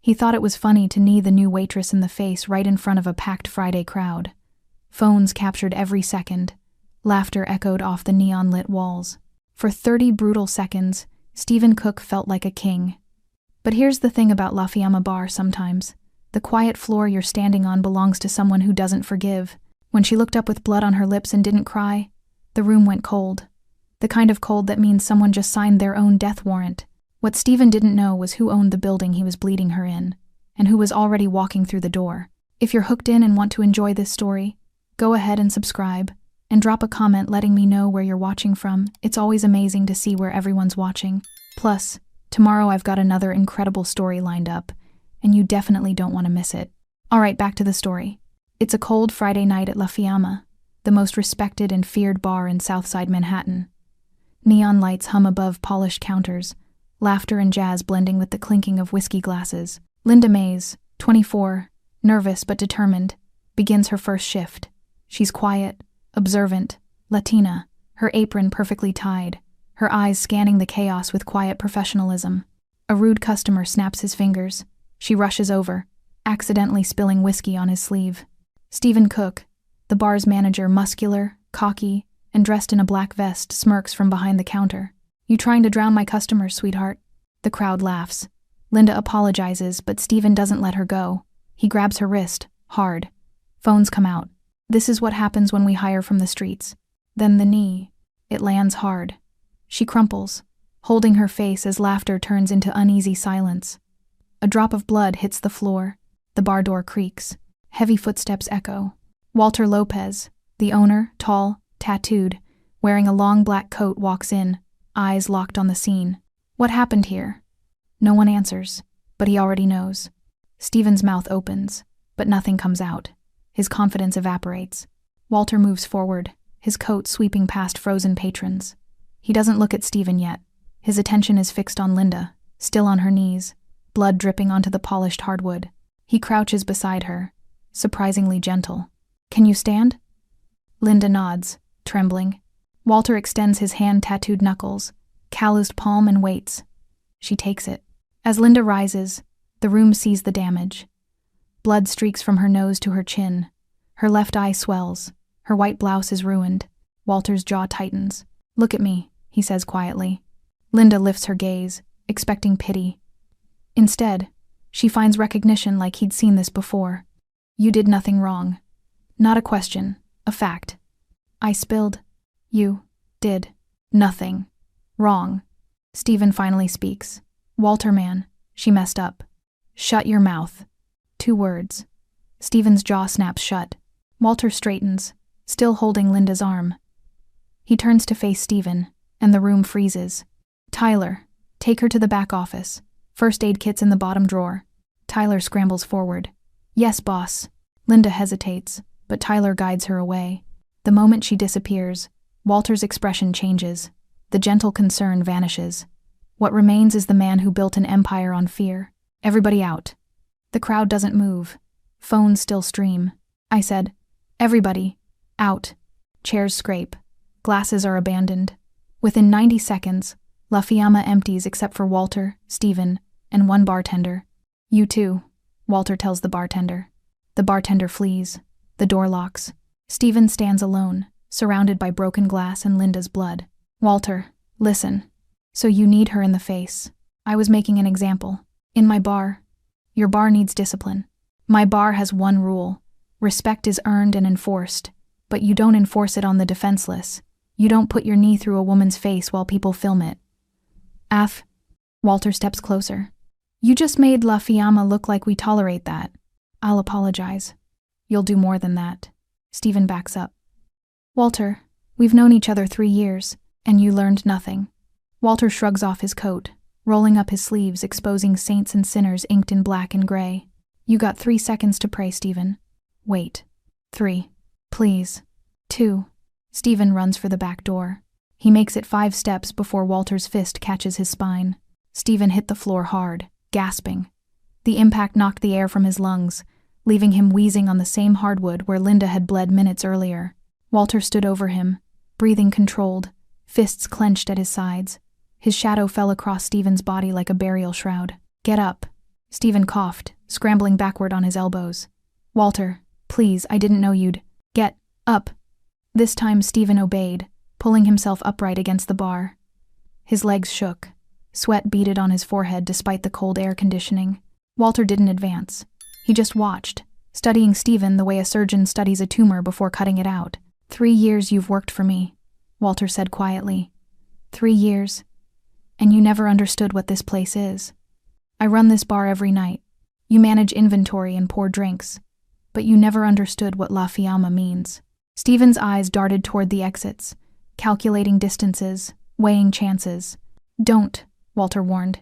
He thought it was funny to knee the new waitress in the face right in front of a packed Friday crowd. Phones captured every second. Laughter echoed off the neon-lit walls. For 30 brutal seconds, Stephen Cook felt like a king. But here's the thing about La Fiamma Bar sometimes. The quiet floor you're standing on belongs to someone who doesn't forgive. When she looked up with blood on her lips and didn't cry, the room went cold. The kind of cold that means someone just signed their own death warrant. What Stephen didn't know was who owned the building he was bleeding her in, and who was already walking through the door. If you're hooked in and want to enjoy this story, go ahead and subscribe, and drop a comment letting me know where you're watching from. It's always amazing to see where everyone's watching. Plus, tomorrow I've got another incredible story lined up, and you definitely don't want to miss it. Alright, back to the story. It's a cold Friday night at La Fiamma, the most respected and feared bar in Southside Manhattan. Neon lights hum above polished counters, laughter and jazz blending with the clinking of whiskey glasses. Linda Mays, 24, nervous but determined, begins her first shift. She's quiet, observant, Latina, her apron perfectly tied, her eyes scanning the chaos with quiet professionalism. A rude customer snaps his fingers. She rushes over, accidentally spilling whiskey on his sleeve. Stephen Cook, the bar's manager, muscular, cocky, and dressed in a black vest, smirks from behind the counter. "You trying to drown my customers, sweetheart?" The crowd laughs. Linda apologizes, but Stephen doesn't let her go. He grabs her wrist, hard. Phones come out. This is what happens when we hire from the streets. Then the knee. It lands hard. She crumples, holding her face as laughter turns into uneasy silence. A drop of blood hits the floor. The bar door creaks. Heavy footsteps echo. Walter Lopez, the owner, tall, tattooed, wearing a long black coat, walks in, eyes locked on the scene. What happened here? No one answers, but he already knows. Stephen's mouth opens, but nothing comes out. His confidence evaporates. Walter moves forward, his coat sweeping past frozen patrons. He doesn't look at Stephen yet. His attention is fixed on Linda, still on her knees, blood dripping onto the polished hardwood. He crouches beside her, surprisingly gentle. "Can you stand?" Linda nods, trembling. Walter extends his hand-tattooed knuckles, calloused palm, and waits. She takes it. As Linda rises, the room sees the damage. Blood streaks from her nose to her chin. Her left eye swells. Her white blouse is ruined. Walter's jaw tightens. "Look at me," he says quietly. Linda lifts her gaze, expecting pity. Instead, she finds recognition, like he'd seen this before. "You did nothing wrong." Not a question, a fact. "I spilled." "You did nothing wrong." Stephen finally speaks. "Walter, man, she messed up." "Shut your mouth." 2 words. Stephen's jaw snaps shut. Walter straightens, still holding Linda's arm. He turns to face Stephen, and the room freezes. "Tyler, take her to the back office. First aid kit's in the bottom drawer." Tyler scrambles forward. "Yes, boss." Linda hesitates, but Tyler guides her away. The moment she disappears, Walter's expression changes. The gentle concern vanishes. What remains is the man who built an empire on fear. "Everybody out." The crowd doesn't move. Phones still stream. I said, "Everybody, out." Chairs scrape. Glasses are abandoned. Within 90 seconds, La Fiamma empties except for Walter, Stephen, and one bartender. "You too," Walter tells the bartender. The bartender flees. The door locks. Stephen stands alone, surrounded by broken glass and Linda's blood. "Walter, listen. So you need her in the face. I was making an example. In my bar. Your bar needs discipline. My bar has one rule. Respect is earned and enforced, but you don't enforce it on the defenseless. You don't put your knee through a woman's face while people film it." Walter steps closer. "You just made La Fiamma look like we tolerate that." "I'll apologize." "You'll do more than that." Stephen backs up. "Walter, we've known each other 3 years, and you learned nothing." Walter shrugs off his coat, rolling up his sleeves, exposing saints and sinners inked in black and gray. "You got 3 seconds to pray, Stephen." "Wait." 3. "Please." 2. Stephen runs for the back door. He makes it 5 steps before Walter's fist catches his spine. Stephen hit the floor hard, gasping. The impact knocked the air from his lungs, leaving him wheezing on the same hardwood where Linda had bled minutes earlier. Walter stood over him, breathing controlled, fists clenched at his sides. His shadow fell across Stephen's body like a burial shroud. "Get up." Stephen coughed, scrambling backward on his elbows. Walter, please, I didn't know you'd. Get up. This time Stephen obeyed, pulling himself upright against the bar. His legs shook. Sweat beaded on his forehead despite the cold air conditioning. Walter didn't advance. He just watched, studying Stephen the way a surgeon studies a tumor before cutting it out. 3 years you've worked for me, Walter said quietly. 3 years. And you never understood what this place is. I run this bar every night. You manage inventory and pour drinks. But you never understood what La Fiamma means. Stephen's eyes darted toward the exits, calculating distances, weighing chances. Don't, Walter warned.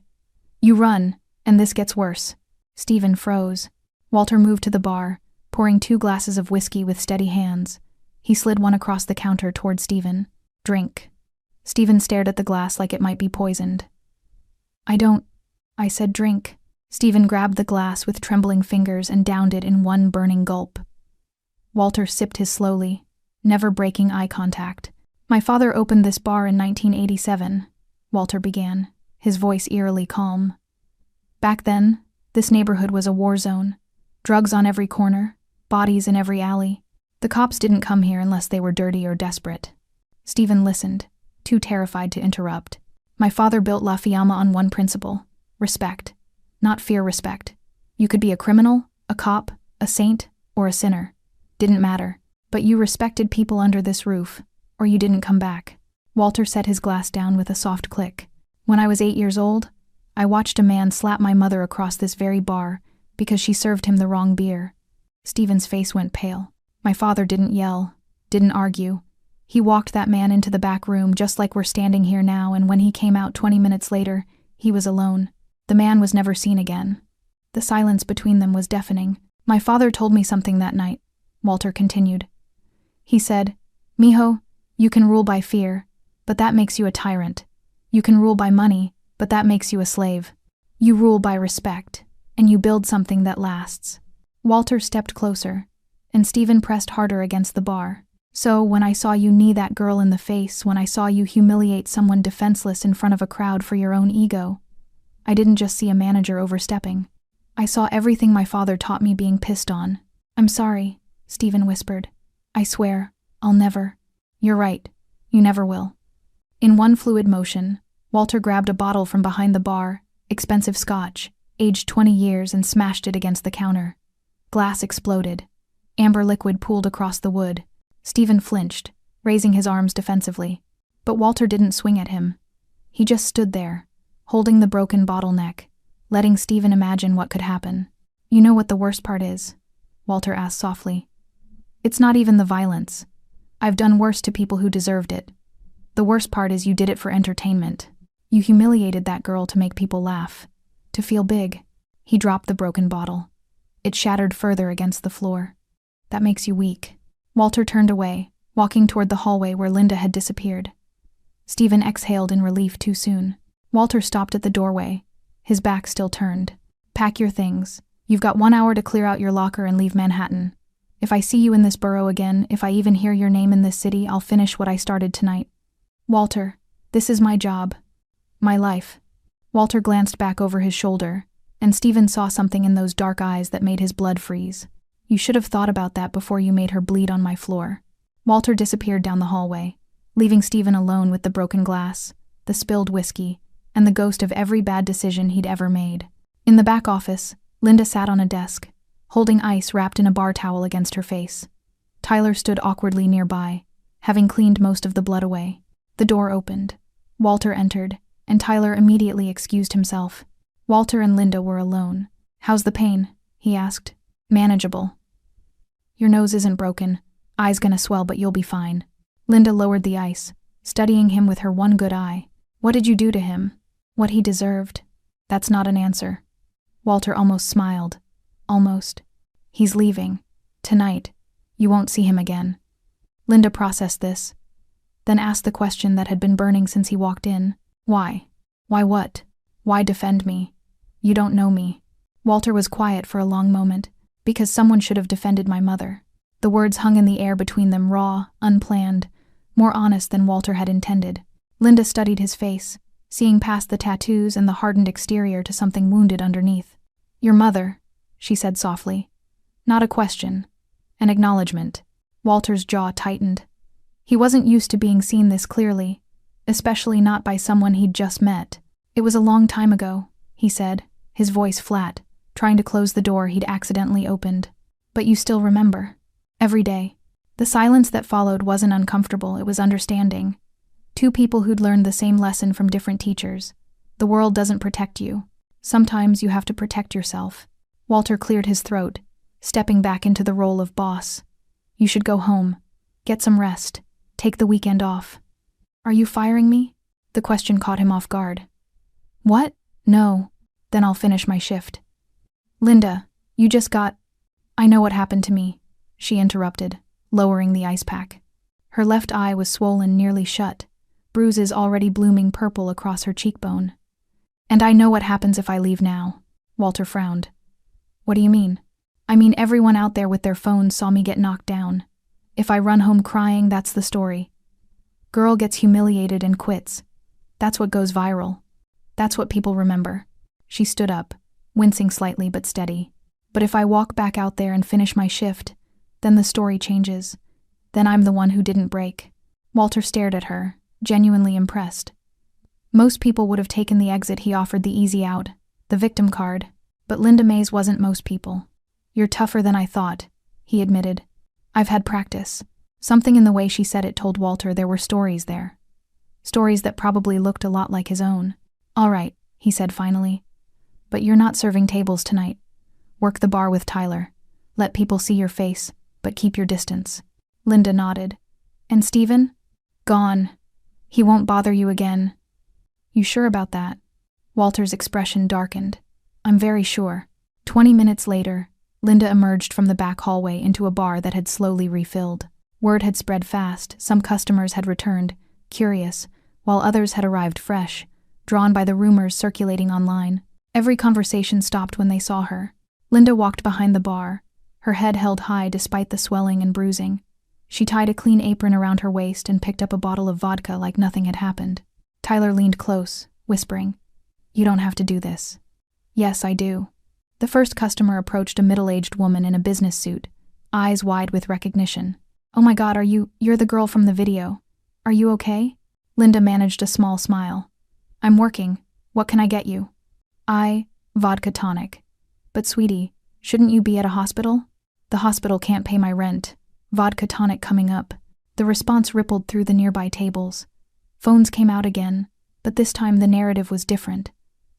You run, and this gets worse. Stephen froze. Walter moved to the bar, pouring 2 glasses of whiskey with steady hands. He slid one across the counter toward Stephen. Drink. Stephen stared at the glass like it might be poisoned. I said drink. Stephen grabbed the glass with trembling fingers and downed it in one burning gulp. Walter sipped his slowly, never breaking eye contact. My father opened this bar in 1987, Walter began, his voice eerily calm. Back then, this neighborhood was a war zone. Drugs on every corner, bodies in every alley. The cops didn't come here unless they were dirty or desperate. Stephen listened, too terrified to interrupt. My father built La Fiamma on one principle: respect. Not fear respect. You could be a criminal, a cop, a saint, or a sinner. Didn't matter. But you respected people under this roof, or you didn't come back. Walter set his glass down with a soft click. When I was 8 years old, I watched a man slap my mother across this very bar because she served him the wrong beer. Stephen's face went pale. My father didn't yell, didn't argue. He walked that man into the back room just like we're standing here now, and when he came out 20 minutes later, he was alone. The man was never seen again. The silence between them was deafening. My father told me something that night, Walter continued. He said, Mijo, you can rule by fear, but that makes you a tyrant. You can rule by money, but that makes you a slave. You rule by respect, and you build something that lasts. Walter stepped closer, and Stephen pressed harder against the bar. So, when I saw you knee that girl in the face, when I saw you humiliate someone defenseless in front of a crowd for your own ego, I didn't just see a manager overstepping. I saw everything my father taught me being pissed on. I'm sorry, Stephen whispered. I swear, I'll never. You're right, you never will. In one fluid motion, Walter grabbed a bottle from behind the bar, expensive scotch, aged 20 years, and smashed it against the counter. Glass exploded. Amber liquid pooled across the wood. Stephen flinched, raising his arms defensively. But Walter didn't swing at him. He just stood there, holding the broken bottleneck, letting Stephen imagine what could happen. You know what the worst part is? Walter asked softly. It's not even the violence. I've done worse to people who deserved it. The worst part is you did it for entertainment. You humiliated that girl to make people laugh, to feel big. He dropped the broken bottle. It shattered further against the floor. That makes you weak. Walter turned away, walking toward the hallway where Linda had disappeared. Stephen exhaled in relief too soon. Walter stopped at the doorway, his back still turned. Pack your things. You've got 1 hour to clear out your locker and leave Manhattan. If I see you in this borough again, if I even hear your name in this city, I'll finish what I started tonight. Walter, this is my job. My life. Walter glanced back over his shoulder, and Stephen saw something in those dark eyes that made his blood freeze. You should have thought about that before you made her bleed on my floor. Walter disappeared down the hallway, leaving Stephen alone with the broken glass, the spilled whiskey, and the ghost of every bad decision he'd ever made. In the back office, Linda sat on a desk, holding ice wrapped in a bar towel against her face. Tyler stood awkwardly nearby, having cleaned most of the blood away. The door opened. Walter entered, and Tyler immediately excused himself. Walter and Linda were alone. How's the pain? He asked. Manageable. Your nose isn't broken. Eye's gonna swell, but you'll be fine. Linda lowered the ice, studying him with her one good eye. What did you do to him? What he deserved. That's not an answer. Walter almost smiled. Almost. He's leaving. Tonight. You won't see him again. Linda processed this, then asked the question that had been burning since he walked in. Why? Why what? Why defend me? You don't know me. Walter was quiet for a long moment. Because someone should have defended my mother. The words hung in the air between them, raw, unplanned, more honest than Walter had intended. Linda studied his face, seeing past the tattoos and the hardened exterior to something wounded underneath. Your mother, she said softly. Not a question. An acknowledgement. Walter's jaw tightened. He wasn't used to being seen this clearly, especially not by someone he'd just met. It was a long time ago, he said, his voice flat, trying to close the door he'd accidentally opened. But you still remember. Every day. The silence that followed wasn't uncomfortable, it was understanding. Two people who'd learned the same lesson from different teachers. The world doesn't protect you. Sometimes you have to protect yourself. Walter cleared his throat, stepping back into the role of boss. You should go home. Get some rest. Take the weekend off. Are you firing me? The question caught him off guard. What? No. Then I'll finish my shift. Linda, you just got… I know what happened to me, she interrupted, lowering the ice pack. Her left eye was swollen nearly shut, bruises already blooming purple across her cheekbone. And I know what happens if I leave now. Walter frowned. What do you mean? I mean everyone out there with their phones saw me get knocked down. If I run home crying, that's the story. Girl gets humiliated and quits. That's what goes viral. That's what people remember. She stood up, wincing slightly but steady. But if I walk back out there and finish my shift, then the story changes. Then I'm the one who didn't break. Walter stared at her, genuinely impressed. Most people would have taken the exit he offered, the easy out, the victim card. But Linda Mays wasn't most people. You're tougher than I thought, he admitted. I've had practice. Something in the way she said it told Walter there were stories there. Stories that probably looked a lot like his own. All right, he said finally. But you're not serving tables tonight. Work the bar with Tyler. Let people see your face, but keep your distance. Linda nodded. And Stephen? Gone. He won't bother you again. You sure about that? Walter's expression darkened. I'm very sure. 20 minutes later, Linda emerged from the back hallway into a bar that had slowly refilled. Word had spread fast, some customers had returned, curious, while others had arrived fresh, drawn by the rumors circulating online. Every conversation stopped when they saw her. Linda walked behind the bar, her head held high despite the swelling and bruising. She tied a clean apron around her waist and picked up a bottle of vodka like nothing had happened. Tyler leaned close, whispering, You don't have to do this. Yes, I do. The first customer approached a middle-aged woman in a business suit, eyes wide with recognition. Oh my God, you're the girl from the video. Are you okay? Linda managed a small smile. I'm working. What can I get you? Vodka tonic. But sweetie, shouldn't you be at a hospital? The hospital can't pay my rent. Vodka tonic coming up. The response rippled through the nearby tables. Phones came out again, but this time the narrative was different.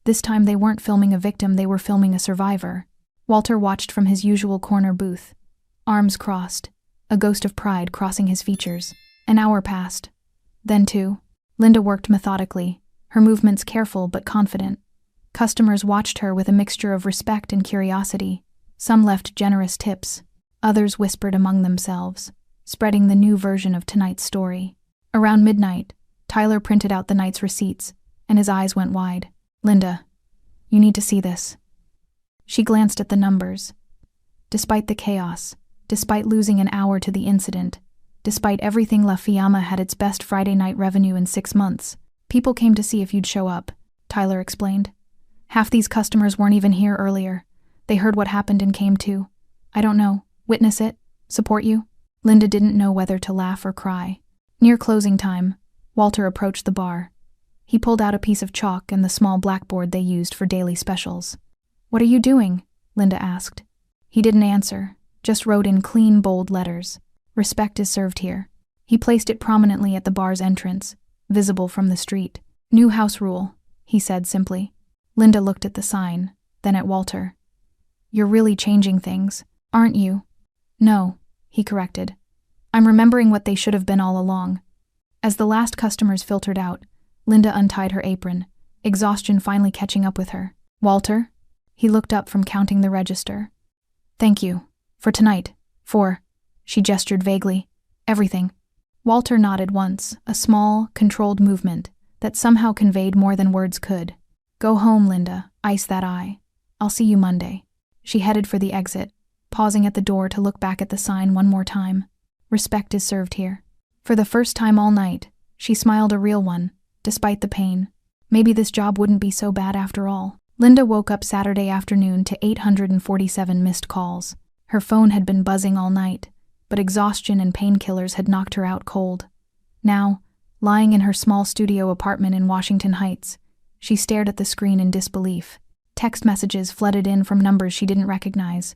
This time they weren't filming a victim, they were filming a survivor. Walter watched from his usual corner booth. Arms crossed, a ghost of pride crossing his features. An hour passed. Then two. Linda worked methodically, her movements careful but confident. Customers watched her with a mixture of respect and curiosity. Some left generous tips. Others whispered among themselves, spreading the new version of tonight's story. Around midnight, Tyler printed out the night's receipts, and his eyes went wide. Linda, you need to see this. She glanced at the numbers. Despite the chaos, despite losing an hour to the incident, despite everything, La Fiamma had its best Friday night revenue in 6 months. People came to see if you'd show up, Tyler explained. Half these customers weren't even here earlier. They heard what happened and came too. I don't know, witness it, support you? Linda didn't know whether to laugh or cry. Near closing time, Walter approached the bar. He pulled out a piece of chalk and the small blackboard they used for daily specials. What are you doing? Linda asked. He didn't answer, just wrote in clean, bold letters. Respect is served here. He placed it prominently at the bar's entrance, visible from the street. New house rule, he said simply. Linda looked at the sign, then at Walter. You're really changing things, aren't you? No, he corrected. I'm remembering what they should have been all along. As the last customers filtered out, Linda untied her apron, exhaustion finally catching up with her. Walter? He looked up from counting the register. Thank you. For tonight. For… She gestured vaguely. Everything. Walter nodded once, a small, controlled movement that somehow conveyed more than words could. Go home, Linda. Ice that eye. I'll see you Monday. She headed for the exit, pausing at the door to look back at the sign one more time. Respect is served here. For the first time all night, she smiled, a real one, despite the pain. Maybe this job wouldn't be so bad after all. Linda woke up Saturday afternoon to 847 missed calls. Her phone had been buzzing all night, but exhaustion and painkillers had knocked her out cold. Now, lying in her small studio apartment in Washington Heights, she stared at the screen in disbelief. Text messages flooded in from numbers she didn't recognize.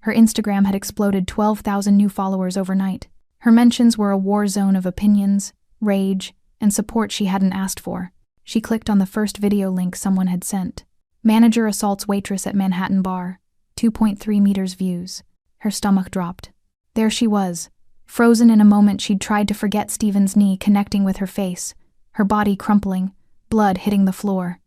Her Instagram had exploded 12,000 new followers overnight. Her mentions were a war zone of opinions, rage, and support she hadn't asked for. She clicked on the first video link someone had sent. Manager assaults waitress at Manhattan bar. 2.3 meters views. Her stomach dropped. There she was, frozen in a moment she'd tried to forget Steven's knee connecting with her face, her body crumpling, blood hitting the floor.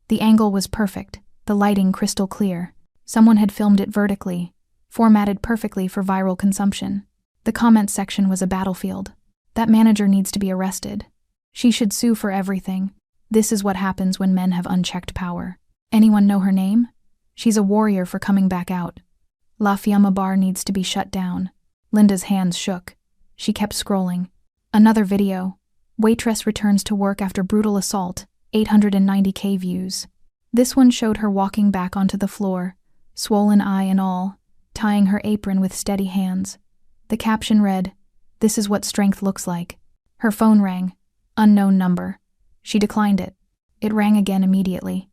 The angle was perfect, the lighting crystal clear. Someone had filmed it vertically, formatted perfectly for viral consumption. The comments section was a battlefield. That manager needs to be arrested. She should sue for everything. This is what happens when men have unchecked power. Anyone know her name? She's a warrior for coming back out. La Fiamma bar needs to be shut down. Linda's hands shook. She kept scrolling. Another video. Waitress returns to work after brutal assault. 890K views. This one showed her walking back onto the floor, swollen eye and all, tying her apron with steady hands. The caption read, "This is what strength looks like." Her phone rang. Unknown number. She declined it. It rang again immediately.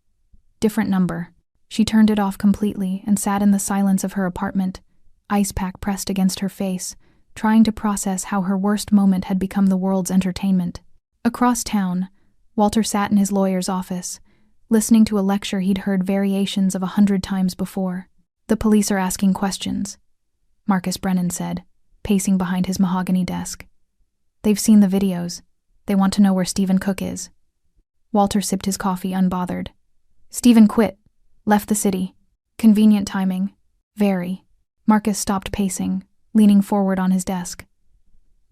Different number. She turned it off completely and sat in the silence of her apartment, ice pack pressed against her face, trying to process how her worst moment had become the world's entertainment. Across town, Walter sat in his lawyer's office, listening to a lecture he'd heard variations of 100 times before. "The police are asking questions," Marcus Brennan said, pacing behind his mahogany desk. "They've seen the videos. They want to know where Stephen Cook is." Walter sipped his coffee unbothered. "Stephen quit. Left the city. Convenient timing. Very." Marcus stopped pacing, leaning forward on his desk.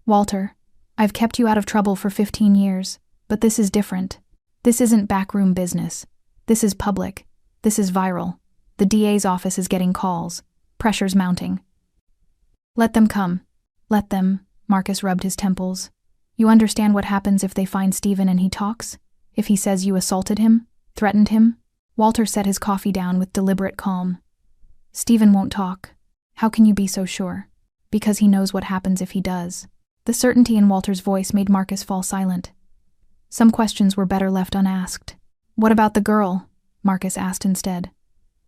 "Walter, I've kept you out of trouble for 15 years, but this is different. This isn't backroom business. This is public. This is viral. The DA's office is getting calls. Pressure's mounting." "Let them come. Let them," Marcus rubbed his temples. "You understand what happens if they find Stephen and he talks? If he says you assaulted him? Threatened him?" Walter set his coffee down with deliberate calm. "Stephen won't talk. How can you be so sure?" "Because he knows what happens if he does." The certainty in Walter's voice made Marcus fall silent. Some questions were better left unasked. "What about the girl?" Marcus asked instead.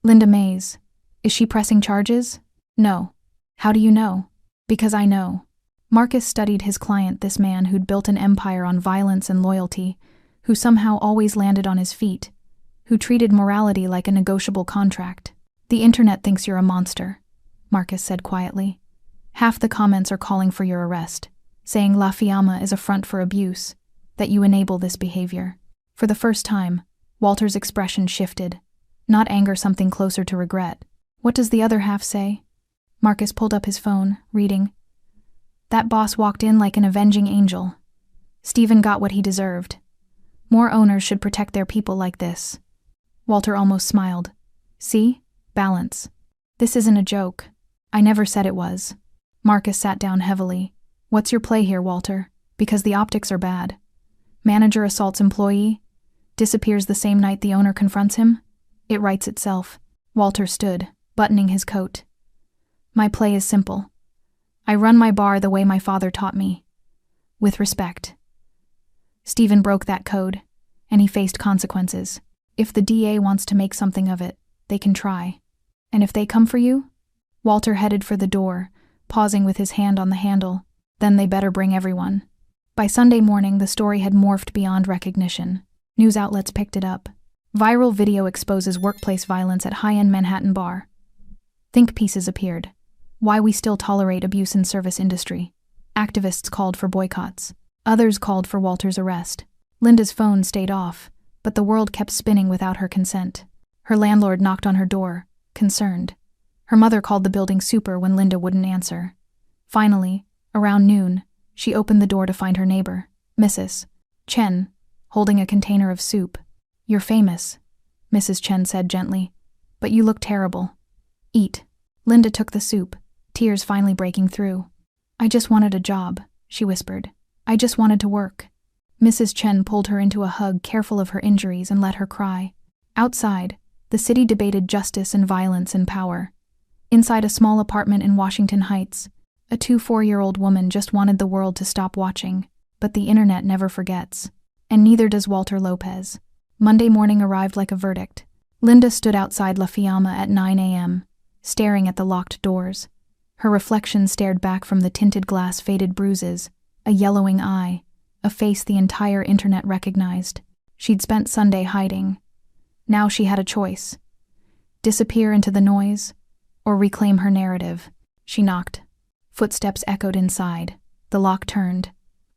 "Linda Mays. Is she pressing charges?" "No." "How do you know?" "Because I know." Marcus studied his client, this man who'd built an empire on violence and loyalty, who somehow always landed on his feet, who treated morality like a negotiable contract. "The internet thinks you're a monster," Marcus said quietly. "Half the comments are calling for your arrest, saying La Fiamma is a front for abuse, that you enable this behavior." For the first time, Walter's expression shifted. Not anger, something closer to regret. "What does the other half say?" Marcus pulled up his phone, reading. "That boss walked in like an avenging angel. Stephen got what he deserved. More owners should protect their people like this." Walter almost smiled. "See? Balance. This isn't a joke. I never said it was." Marcus sat down heavily. "What's your play here, Walter? Because the optics are bad. Manager assaults employee, disappears the same night the owner confronts him. It writes itself." Walter stood, buttoning his coat. "My play is simple. I run my bar the way my father taught me. With respect. Stephen broke that code, and he faced consequences. If the DA wants to make something of it, they can try. And if they come for you?" Walter headed for the door, pausing with his hand on the handle. "Then they better bring everyone." By Sunday morning, the story had morphed beyond recognition. News outlets picked it up. Viral video exposes workplace violence at high-end Manhattan bar. Think pieces appeared. Why we still tolerate abuse in service industry. Activists called for boycotts. Others called for Walter's arrest. Linda's phone stayed off, but the world kept spinning without her consent. Her landlord knocked on her door, concerned. Her mother called the building super when Linda wouldn't answer. Finally, around noon, she opened the door to find her neighbor, Mrs. Chen, holding a container of soup. "You're famous," Mrs. Chen said gently, "but you look terrible. Eat." Linda took the soup, tears finally breaking through. "I just wanted a job," she whispered. "I just wanted to work." Mrs. Chen pulled her into a hug, careful of her injuries, and let her cry. Outside, The city debated justice and violence and power. Inside a small apartment in Washington Heights, a 4-year-old woman just wanted the world to stop watching, but the internet never forgets. And neither does Walter Lopez. Monday morning arrived like a verdict. Linda stood outside La Fiamma at 9 a.m., staring at the locked doors. Her reflection stared back from the tinted glass, faded bruises, a yellowing eye, a face the entire internet recognized. She'd spent Sunday hiding. Now she had a choice. Disappear into the noise, or reclaim her narrative. She knocked. Footsteps echoed inside. The lock turned.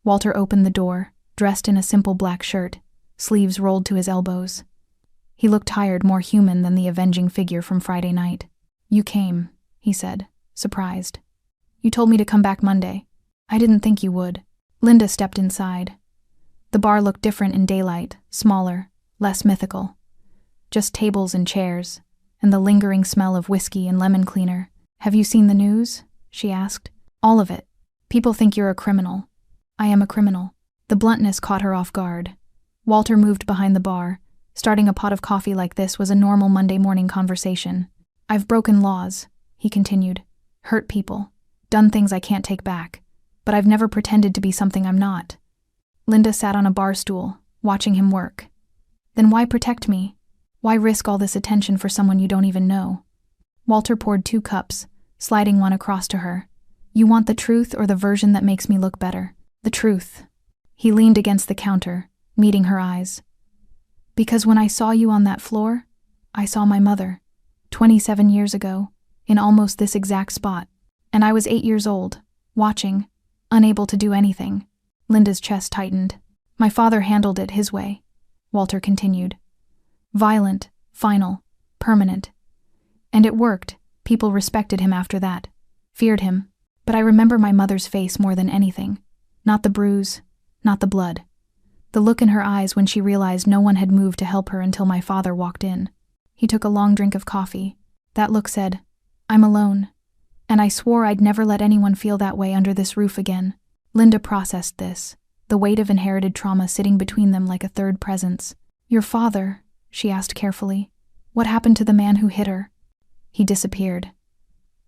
Walter opened the door, dressed in a simple black shirt, sleeves rolled to his elbows. He looked tired, more human than the avenging figure from Friday night. "You came," he said, surprised. "You told me to come back Monday. I didn't think you would." Linda stepped inside. The bar looked different in daylight, smaller, less mythical. Just tables and chairs, and the lingering smell of whiskey and lemon cleaner. "Have you seen the news?" she asked. "All of it. People think you're a criminal." "I am a criminal." The bluntness caught her off guard. Walter moved behind the bar. Starting a pot of coffee like this was a normal Monday morning conversation. "I've broken laws," he continued. "Hurt people. Done things I can't take back. But I've never pretended to be something I'm not." Linda sat on a bar stool, watching him work. "Then why protect me? Why risk all this attention for someone you don't even know?" Walter poured 2 cups, sliding one across to her. "You want the truth or the version that makes me look better?" "The truth." He leaned against the counter, meeting her eyes. "Because when I saw you on that floor, I saw my mother, 27 years ago, in almost this exact spot. And I was 8 years old, watching, unable to do anything." Linda's chest tightened. "My father handled it his way," Walter continued. "Violent, final, permanent. And it worked. People respected him after that, feared him. But I remember my mother's face more than anything. Not the bruise, not the blood. The look in her eyes when she realized no one had moved to help her until my father walked in." He took a long drink of coffee. That look said, "I'm alone. And I swore I'd never let anyone feel that way under this roof again." Linda processed this, the weight of inherited trauma sitting between them like a third presence. "Your father," she asked carefully, "what happened to the man who hit her?" "He disappeared.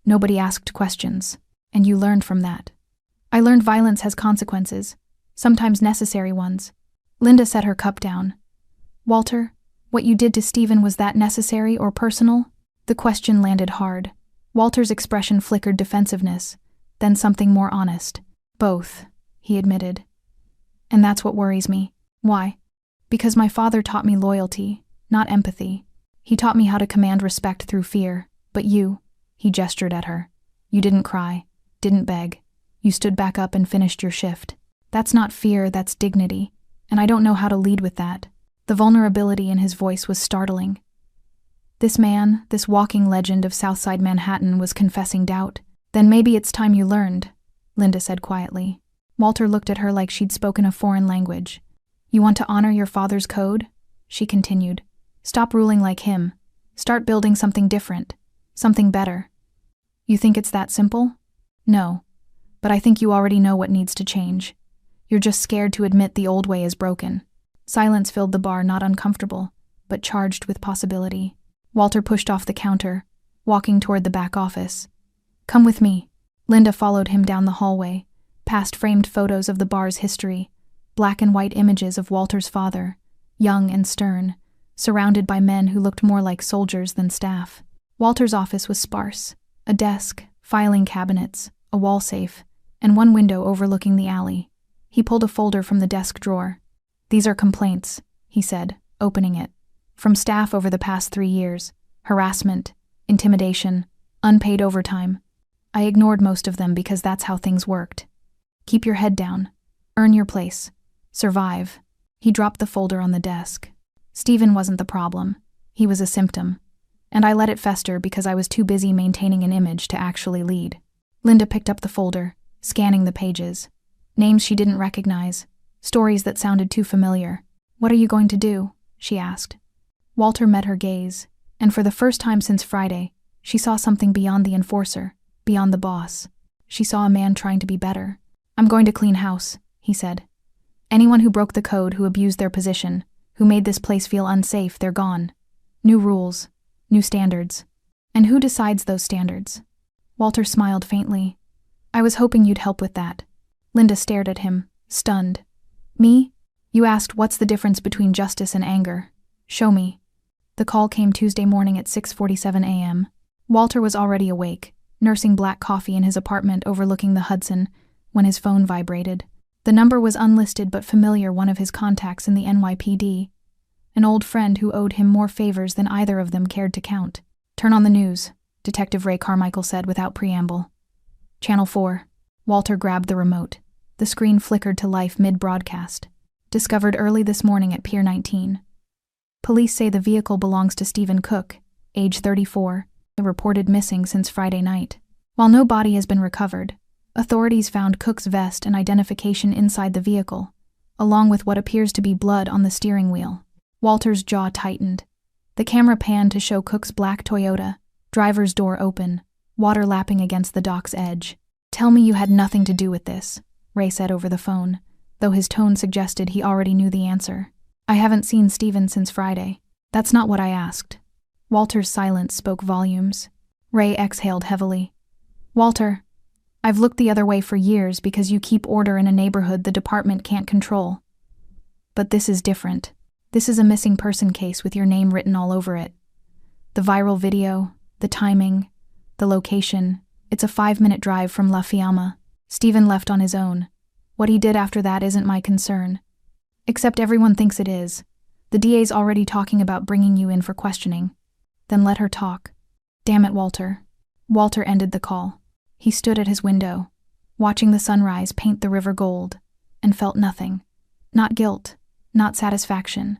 Nobody asked questions, and you learned from that." "I learned violence has consequences, sometimes necessary ones." Linda set her cup down. "Walter, what you did to Stephen, was that necessary or personal?" The question landed hard. Walter's expression flickered defensiveness, then something more honest. "Both," he admitted. "And that's what worries me." "Why?" "Because my father taught me loyalty, not empathy. He taught me how to command respect through fear. But you," he gestured at her, "you didn't cry, didn't beg. You stood back up and finished your shift. That's not fear, that's dignity. And I don't know how to lead with that." The vulnerability in his voice was startling. This man, this walking legend of Southside Manhattan, was confessing doubt. "Then maybe it's time you learned," Linda said quietly. Walter looked at her like she'd spoken a foreign language. "You want to honor your father's code?" she continued. "Stop ruling like him. Start building something different, something better." "You think it's that simple?" "No. But I think you already know what needs to change. You're just scared to admit the old way is broken." Silence filled the bar, not uncomfortable, but charged with possibility. Walter pushed off the counter, walking toward the back office. "Come with me." Linda followed him down the hallway, past framed photos of the bar's history, black and white images of Walter's father, young and stern, surrounded by men who looked more like soldiers than staff. Walter's office was sparse: a desk, filing cabinets, a wall safe, and one window overlooking the alley. He pulled a folder from the desk drawer. "These are complaints," he said, opening it. "From staff over the past 3 years. Harassment, intimidation, unpaid overtime. I ignored most of them because that's how things worked. Keep your head down. Earn your place. Survive." He dropped the folder on the desk. "Stephen wasn't the problem. He was a symptom. And I let it fester because I was too busy maintaining an image to actually lead." Linda picked up the folder, scanning the pages. Names she didn't recognize, stories that sounded too familiar. "What are you going to do?" she asked. Walter met her gaze, and for the first time since Friday, she saw something beyond the enforcer, beyond the boss. She saw a man trying to be better. "I'm going to clean house," he said. "Anyone who broke the code, who abused their position, who made this place feel unsafe, they're gone. New rules. New standards. And who decides those standards? Walter smiled faintly. I was hoping you'd help with that. Linda stared at him, stunned. Me? You asked what's the difference between justice and anger. Show me. The call came Tuesday morning at 6:47 a.m. Walter was already awake, nursing black coffee in his apartment overlooking the Hudson, when his phone vibrated. The number was unlisted but familiar, one of his contacts in the NYPD. An old friend who owed him more favors than either of them cared to count. Turn on the news, Detective Ray Carmichael said without preamble. Channel 4. Walter grabbed the remote. The screen flickered to life mid-broadcast. Discovered early this morning at Pier 19. Police say the vehicle belongs to Stephen Cook, age 34, reported missing since Friday night. While no body has been recovered, authorities found Cook's vest and identification inside the vehicle, along with what appears to be blood on the steering wheel. Walter's jaw tightened. The camera panned to show Cook's black Toyota, driver's door open, water lapping against the dock's edge. Tell me you had nothing to do with this, Ray said over the phone, though his tone suggested he already knew the answer. I haven't seen Stephen since Friday. That's not what I asked. Walter's silence spoke volumes. Ray exhaled heavily. Walter, I've looked the other way for years because you keep order in a neighborhood the department can't control. But this is different. This is a missing person case with your name written all over it. The viral video, the timing, the location, it's a 5-minute drive from La Fiamma. Stephen left on his own. What he did after that isn't my concern. Except everyone thinks it is. The DA's already talking about bringing you in for questioning. Then let her talk. Damn it, Walter. Walter ended the call. He stood at his window, watching the sunrise paint the river gold, and felt nothing. Not guilt, not satisfaction.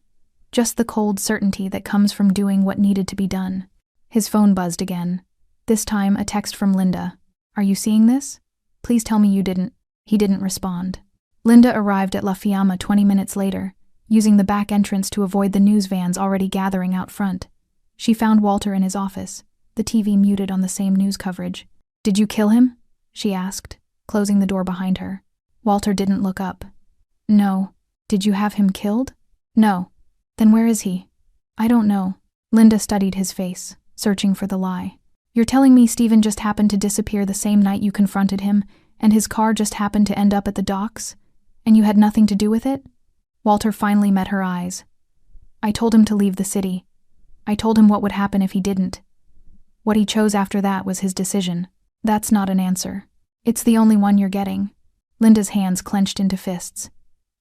Just the cold certainty that comes from doing what needed to be done. His phone buzzed again. This time, a text from Linda. Are you seeing this? Please tell me you didn't. He didn't respond. Linda arrived at La Fiamma 20 minutes later, using the back entrance to avoid the news vans already gathering out front. She found Walter in his office, the TV muted on the same news coverage. Did you kill him? She asked, closing the door behind her. Walter didn't look up. No. Did you have him killed? No. Then where is he? I don't know. Linda studied his face, searching for the lie. You're telling me Stephen just happened to disappear the same night you confronted him, and his car just happened to end up at the docks? And you had nothing to do with it? Walter finally met her eyes. I told him to leave the city. I told him what would happen if he didn't. What he chose after that was his decision. That's not an answer. It's the only one you're getting. Linda's hands clenched into fists.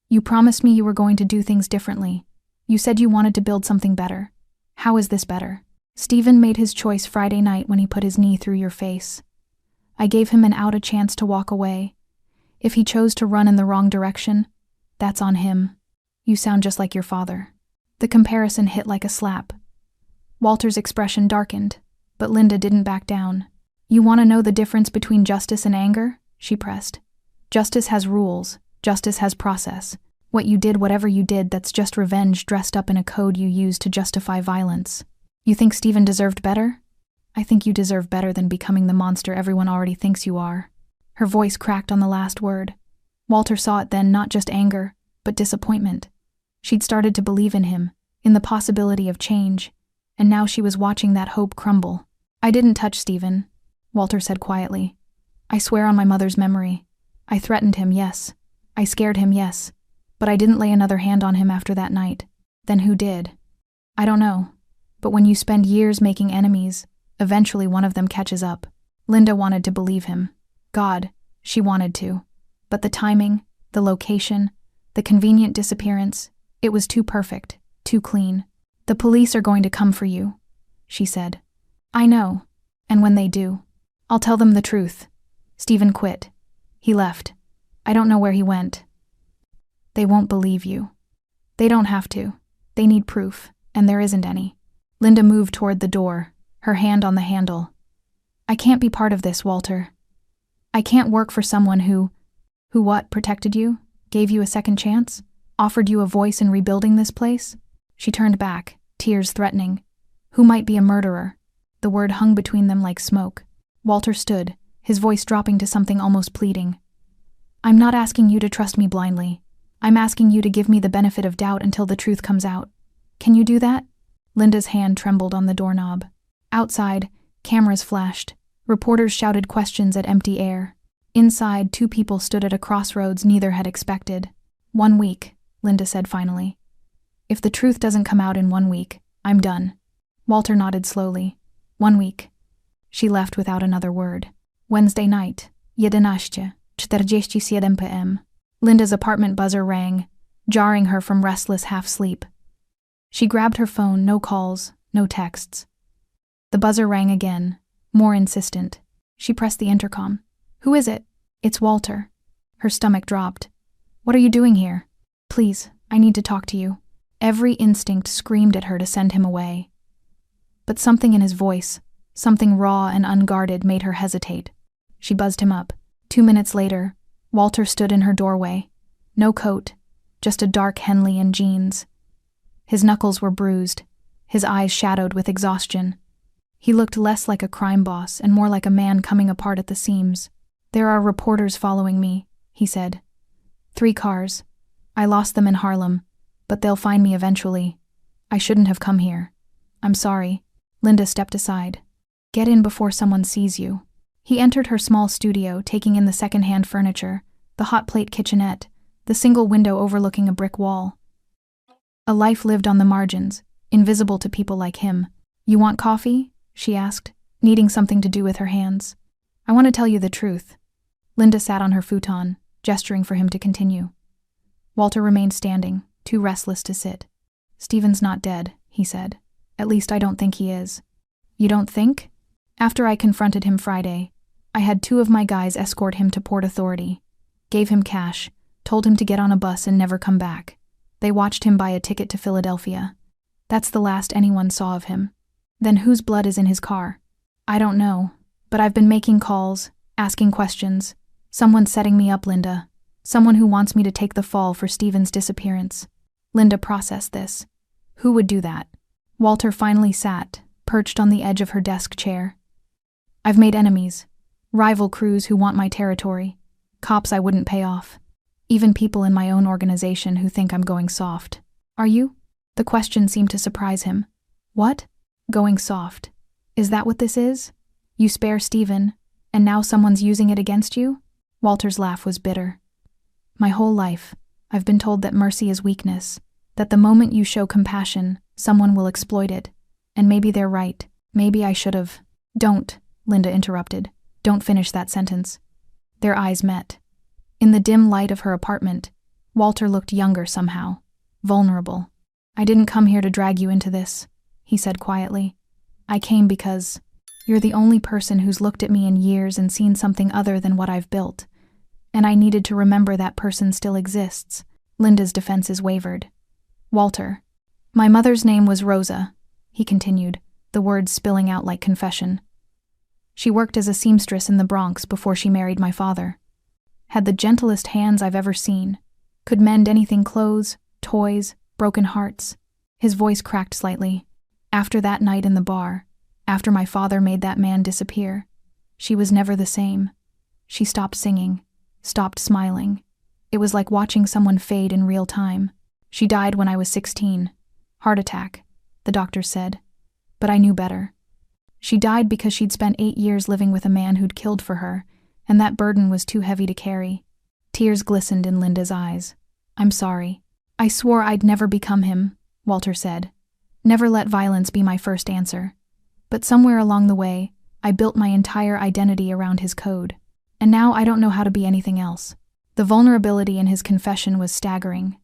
You promised me you were going to do things differently. You said you wanted to build something better. How is this better? Stephen made his choice Friday night when he put his knee through your face. I gave him an out a chance to walk away. If he chose to run in the wrong direction, that's on him. You sound just like your father. The comparison hit like a slap. Walter's expression darkened, but Linda didn't back down. You want to know the difference between justice and anger? She pressed. Justice has rules. Justice has process. What you did, whatever you did, that's just revenge dressed up in a code you use to justify violence. You think Stephen deserved better? I think you deserve better than becoming the monster everyone already thinks you are. Her voice cracked on the last word. Walter saw it then, not just anger, but disappointment. She'd started to believe in him, in the possibility of change, and now she was watching that hope crumble. I didn't touch Stephen, Walter said quietly. I swear on my mother's memory. I threatened him, yes. I scared him, yes. But I didn't lay another hand on him after that night. Then who did? I don't know. But when you spend years making enemies, eventually one of them catches up. Linda wanted to believe him. God, she wanted to. But the timing, the location, the convenient disappearance, it was too perfect, too clean. The police are going to come for you, she said. I know. And when they do, I'll tell them the truth. Stephen quit. He left. I don't know where he went. They won't believe you. They don't have to. They need proof, and there isn't any. Linda moved toward the door, her hand on the handle. I can't be part of this, Walter. I can't work for someone who what, protected you? Gave you a second chance? Offered you a voice in rebuilding this place? She turned back, tears threatening. Who might be a murderer? The word hung between them like smoke. Walter stood, his voice dropping to something almost pleading. I'm not asking you to trust me blindly. I'm asking you to give me the benefit of doubt until the truth comes out. Can you do that? Linda's hand trembled on the doorknob. Outside, cameras flashed. Reporters shouted questions at empty air. Inside, two people stood at a crossroads neither had expected. 1 week, Linda said finally. If the truth doesn't come out in 1 week, I'm done. Walter nodded slowly. 1 week. She left without another word. Wednesday night, 11:47 p.m. Linda's apartment buzzer rang, jarring her from restless half-sleep. She grabbed her phone, no calls, no texts. The buzzer rang again, more insistent. She pressed the intercom. Who is it? It's Walter. Her stomach dropped. What are you doing here? Please, I need to talk to you. Every instinct screamed at her to send him away. But something in his voice, something raw and unguarded, made her hesitate. She buzzed him up. 2 minutes later, Walter stood in her doorway. No coat, just a dark Henley and jeans. His knuckles were bruised, his eyes shadowed with exhaustion. He looked less like a crime boss and more like a man coming apart at the seams. There are reporters following me, he said. 3 cars. I lost them in Harlem, but they'll find me eventually. I shouldn't have come here. I'm sorry. Linda stepped aside. Get in before someone sees you. He entered her small studio, taking in the second-hand furniture, the hot plate kitchenette, the single window overlooking a brick wall. A life lived on the margins, invisible to people like him. You want coffee? She asked, needing something to do with her hands. I want to tell you the truth. Linda sat on her futon, gesturing for him to continue. Walter remained standing, too restless to sit. Stephen's not dead, he said. At least I don't think he is. You don't think? After I confronted him Friday, I had 2 of my guys escort him to Port Authority. Gave him cash, told him to get on a bus and never come back. They watched him buy a ticket to Philadelphia. That's the last anyone saw of him. Then whose blood is in his car? I don't know, but I've been making calls, asking questions. Someone's setting me up, Linda. Someone who wants me to take the fall for Stephen's disappearance. Linda processed this. Who would do that? Walter finally sat, perched on the edge of her desk chair. I've made enemies. Rival crews who want my territory. Cops I wouldn't pay off. Even people in my own organization who think I'm going soft. Are you? The question seemed to surprise him. What? Going soft. Is that what this is? You spare Stephen, and now someone's using it against you? Walter's laugh was bitter. My whole life, I've been told that mercy is weakness, that the moment you show compassion, someone will exploit it. And maybe they're right. Maybe I should have. Don't, Linda interrupted. Don't finish that sentence. Their eyes met. In the dim light of her apartment, Walter looked younger somehow, vulnerable. I didn't come here to drag you into this, he said quietly. I came because you're the only person who's looked at me in years and seen something other than what I've built. And I needed to remember that person still exists. Linda's defenses wavered. Walter. My mother's name was Rosa, he continued, the words spilling out like confession. She worked as a seamstress in the Bronx before she married my father. Had the gentlest hands I've ever seen. Could mend anything, clothes, toys, broken hearts. His voice cracked slightly. After that night in the bar, after my father made that man disappear, she was never the same. She stopped singing, stopped smiling. It was like watching someone fade in real time. She died when I was 16. Heart attack, the doctor said. But I knew better. She died because she'd spent 8 years living with a man who'd killed for her, and that burden was too heavy to carry. Tears glistened in Linda's eyes. I'm sorry. I swore I'd never become him, Walter said. Never let violence be my first answer. But somewhere along the way, I built my entire identity around his code. And now I don't know how to be anything else. The vulnerability in his confession was staggering.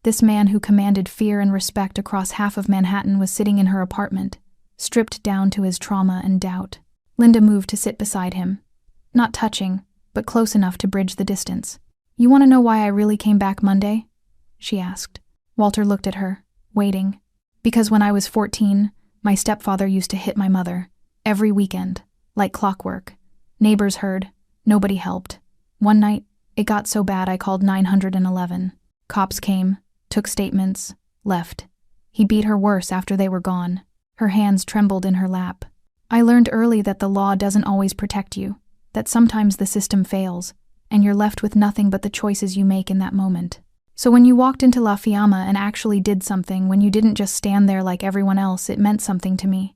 This man who commanded fear and respect across half of Manhattan was sitting in her apartment, stripped down to his trauma and doubt. Linda moved to sit beside him. Not touching, but close enough to bridge the distance. You want to know why I really came back Monday? She asked. Walter looked at her, waiting. Because when I was 14, my stepfather used to hit my mother. Every weekend, like clockwork. Neighbors heard. Nobody helped. One night, it got so bad I called 911. Cops came, took statements, left. He beat her worse after they were gone. Her hands trembled in her lap. I learned early that the law doesn't always protect you, that sometimes the system fails, and you're left with nothing but the choices you make in that moment. So when you walked into La Fiamma and actually did something, when you didn't just stand there like everyone else, it meant something to me.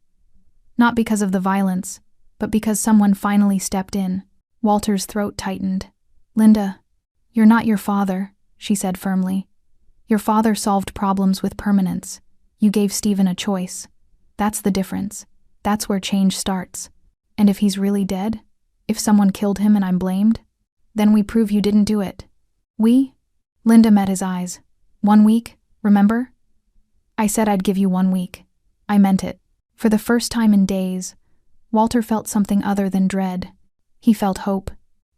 Not because of the violence, but because someone finally stepped in. Walter's throat tightened. Linda, you're not your father, she said firmly. Your father solved problems with permanence. You gave Stephen a choice. That's the difference. That's where change starts. And if he's really dead, if someone killed him and I'm blamed, then we prove you didn't do it. We? Linda met his eyes. 1 week, remember? I said I'd give you 1 week. I meant it. For the first time in days, Walter felt something other than dread. He felt hope.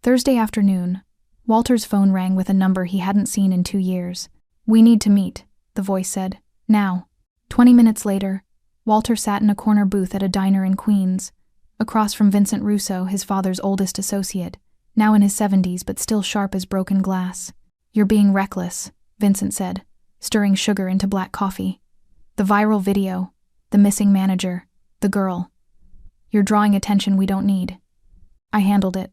Thursday afternoon, Walter's phone rang with a number he hadn't seen in 2 years. We need to meet, the voice said. Now. 20 minutes later, Walter sat in a corner booth at a diner in Queens, across from Vincent Russo, his father's oldest associate, now in his 70s but still sharp as broken glass. You're being reckless, Vincent said, stirring sugar into black coffee. The viral video, the missing manager, the girl. You're drawing attention we don't need. I handled it.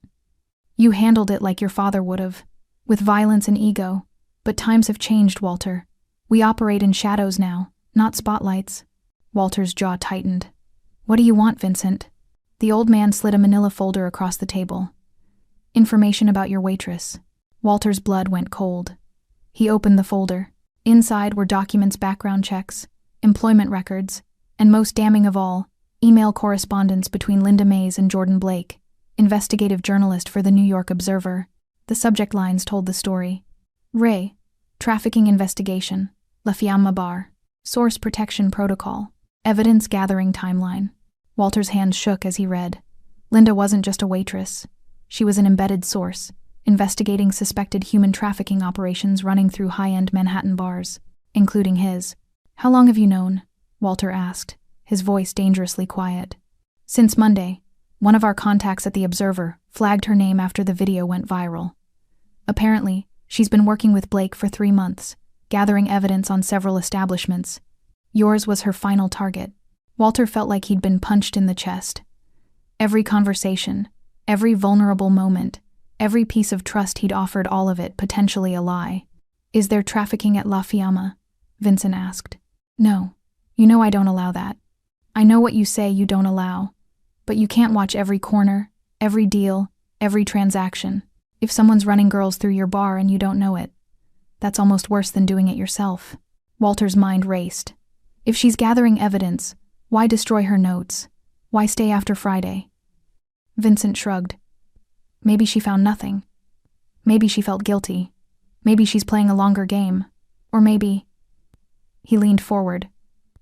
You handled it like your father would have, with violence and ego. But times have changed, Walter. We operate in shadows now, not spotlights. Walter's jaw tightened. What do you want, Vincent? The old man slid a manila folder across the table. Information about your waitress. Walter's blood went cold. He opened the folder. Inside were documents, background checks, employment records, and most damning of all, email correspondence between Linda Mays and Jordan Blake, investigative journalist for the New York Observer. The subject lines told the story. Ray, trafficking investigation, La Fiamma Bar, source protection protocol, evidence gathering timeline. Walter's hands shook as he read. Linda wasn't just a waitress. She was an embedded source, investigating suspected human trafficking operations running through high-end Manhattan bars, including his. How long have you known? Walter asked, his voice dangerously quiet. Since Monday. One of our contacts at the Observer flagged her name after the video went viral. Apparently, she's been working with Blake for 3 months, gathering evidence on several establishments. Yours was her final target. Walter felt like he'd been punched in the chest. Every conversation, every vulnerable moment, every piece of trust he'd offered, all of it potentially a lie. Is there trafficking at La Fiamma? Vincent asked. No. You know I don't allow that. I know what you say you don't allow. But you can't watch every corner, every deal, every transaction. If someone's running girls through your bar and you don't know it, that's almost worse than doing it yourself. Walter's mind raced. If she's gathering evidence, why destroy her notes? Why stay after Friday? Vincent shrugged. Maybe she found nothing. Maybe she felt guilty. Maybe she's playing a longer game. Or maybe... He leaned forward.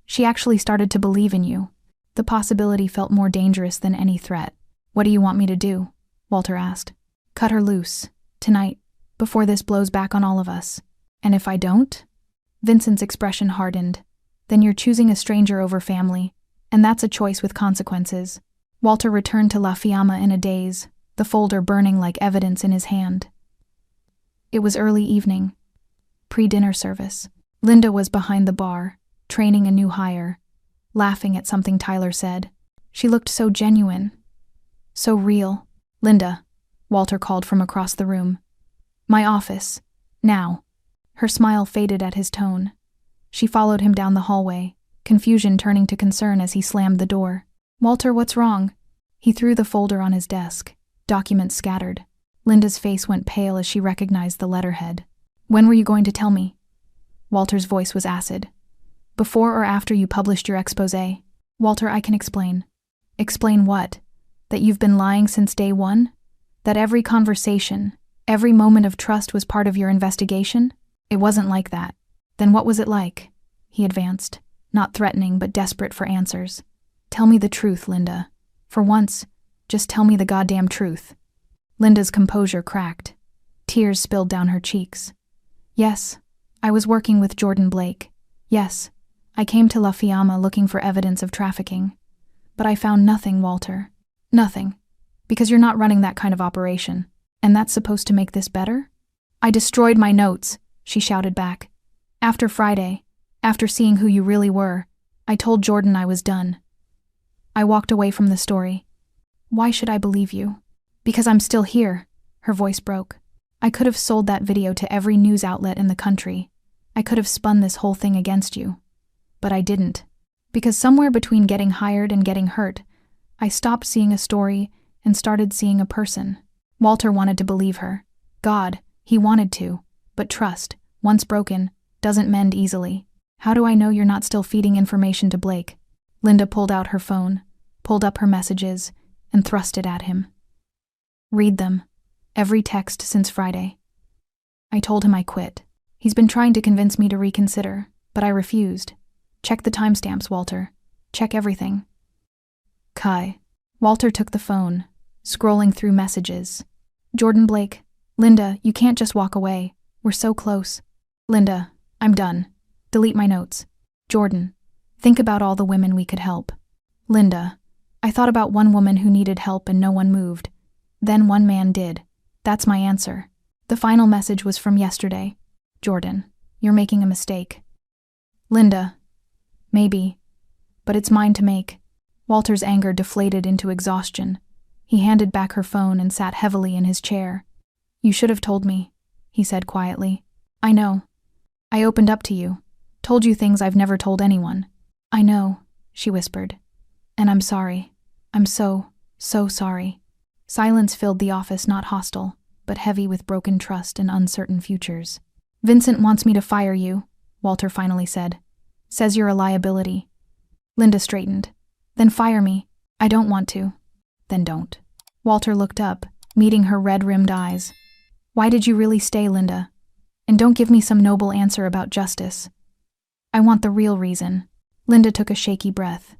She actually started to believe in you. The possibility felt more dangerous than any threat. What do you want me to do? Walter asked. Cut her loose. Tonight. Before this blows back on all of us. And if I don't? Vincent's expression hardened. Then you're choosing a stranger over family. And that's a choice with consequences. Walter returned to La Fiamma in a daze, the folder burning like evidence in his hand. It was early evening. Pre-dinner service. Linda was behind the bar, training a new hire, laughing at something Tyler said. She looked so genuine. So real. Linda, Walter called from across the room. My office. Now. Her smile faded at his tone. She followed him down the hallway, confusion turning to concern as he slammed the door. Walter, what's wrong? He threw the folder on his desk, documents scattered. Linda's face went pale as she recognized the letterhead. When were you going to tell me? Walter's voice was acid. Before or after you published your exposé? Walter, I can explain. Explain what? That you've been lying since day one? That every conversation, every moment of trust was part of your investigation? It wasn't like that. Then what was it like? He advanced, not threatening but desperate for answers. Tell me the truth, Linda. For once, just tell me the goddamn truth. Linda's composure cracked. Tears spilled down her cheeks. Yes, I was working with Jordan Blake. Yes, I came to La Fiamma looking for evidence of trafficking. But I found nothing, Walter. Nothing. Because you're not running that kind of operation. And that's supposed to make this better? I destroyed my notes, she shouted back. After Friday, after seeing who you really were, I told Jordan I was done. I walked away from the story. Why should I believe you? Because I'm still here, her voice broke. I could have sold that video to every news outlet in the country. I could have spun this whole thing against you. But I didn't. Because somewhere between getting hired and getting hurt, I stopped seeing a story and started seeing a person. Walter wanted to believe her. God, he wanted to. But trust, once broken, doesn't mend easily. How do I know you're not still feeding information to Blake? Linda pulled out her phone, pulled up her messages, and thrust it at him. Read them. Every text since Friday. I told him I quit. He's been trying to convince me to reconsider, but I refused. Check the timestamps, Walter. Check everything. Kai. Walter took the phone, scrolling through messages. Jordan Blake. Linda, you can't just walk away. We're so close. Linda, I'm done. Delete my notes. Jordan, think about all the women we could help. Linda, I thought about one woman who needed help and no one moved. Then one man did. That's my answer. The final message was from yesterday. Jordan, you're making a mistake. Linda, maybe, but it's mine to make. Walter's anger deflated into exhaustion. He handed back her phone and sat heavily in his chair. You should have told me, he said quietly. I know. I opened up to you, told you things I've never told anyone. I know, she whispered. And I'm sorry. I'm so sorry. Silence filled the office, not hostile, but heavy with broken trust and uncertain futures. Vincent wants me to fire you, Walter finally said. Says you're a liability. Linda straightened. Then fire me. I don't want to. Then don't. Walter looked up, meeting her red-rimmed eyes. Why did you really stay, Linda? And don't give me some noble answer about justice. I want the real reason. Linda took a shaky breath.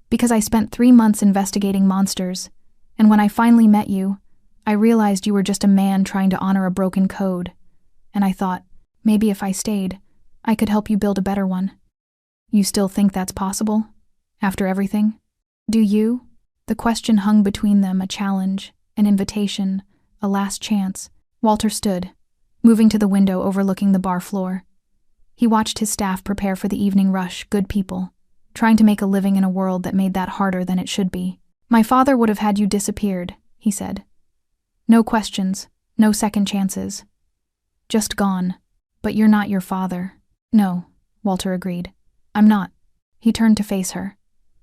Because I spent 3 months investigating monsters, and when I finally met you, I realized you were just a man trying to honor a broken code. And I thought, maybe if I stayed, I could help you build a better one. You still think that's possible? After everything? Do you? The question hung between them, a challenge, an invitation, a last chance. Walter stood, moving to the window overlooking the bar floor. He watched his staff prepare for the evening rush, good people, trying to make a living in a world that made that harder than it should be. My father would have had you disappeared, he said. No questions, no second chances. Just gone. But you're not your father. No, Walter agreed. I'm not. He turned to face her.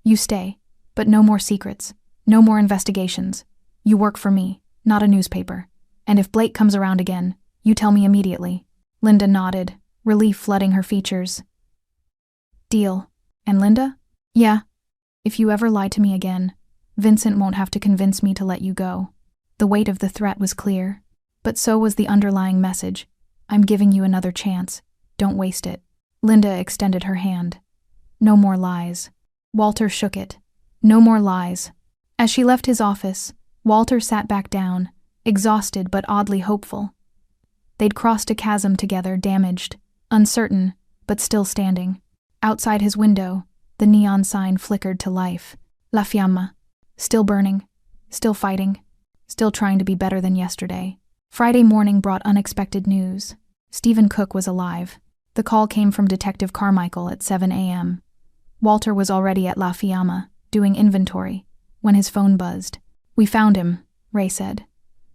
You stay, but no more secrets, no more investigations. You work for me, not a newspaper. And if Blake comes around again, you tell me immediately. Linda nodded, relief flooding her features. Deal. And Linda? Yeah. If you ever lie to me again, Vincent won't have to convince me to let you go. The weight of the threat was clear, but so was the underlying message. I'm giving you another chance. Don't waste it. Linda extended her hand. No more lies. Walter shook it. No more lies. As she left his office, Walter sat back down, exhausted but oddly hopeful. They'd crossed a chasm together, damaged, uncertain, but still standing. Outside his window, the neon sign flickered to life. La Fiamma. Still burning, still fighting, still trying to be better than yesterday. Friday morning brought unexpected news. Stephen Cook was alive. The call came from Detective Carmichael at 7 a.m. Walter was already at La Fiamma, doing inventory, when his phone buzzed. We found him, Ray said.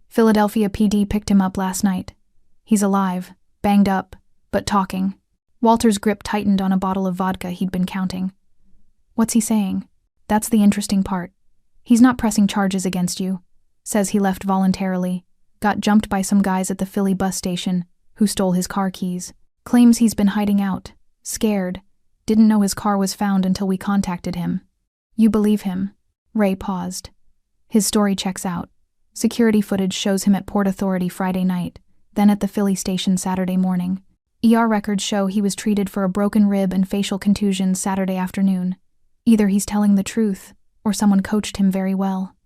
Philadelphia PD picked him up last night. He's alive, banged up, but talking. Walter's grip tightened on a bottle of vodka he'd been counting. What's he saying? That's the interesting part. He's not pressing charges against you. Says he left voluntarily. Got jumped by some guys at the Philly bus station who stole his car keys. Claims he's been hiding out. Scared. Didn't know his car was found until we contacted him. You believe him? Ray paused. His story checks out. Security footage shows him at Port Authority Friday night, then at the Philly station Saturday morning. ER records show he was treated for a broken rib and facial contusions Saturday afternoon. Either he's telling the truth, or someone coached him very well.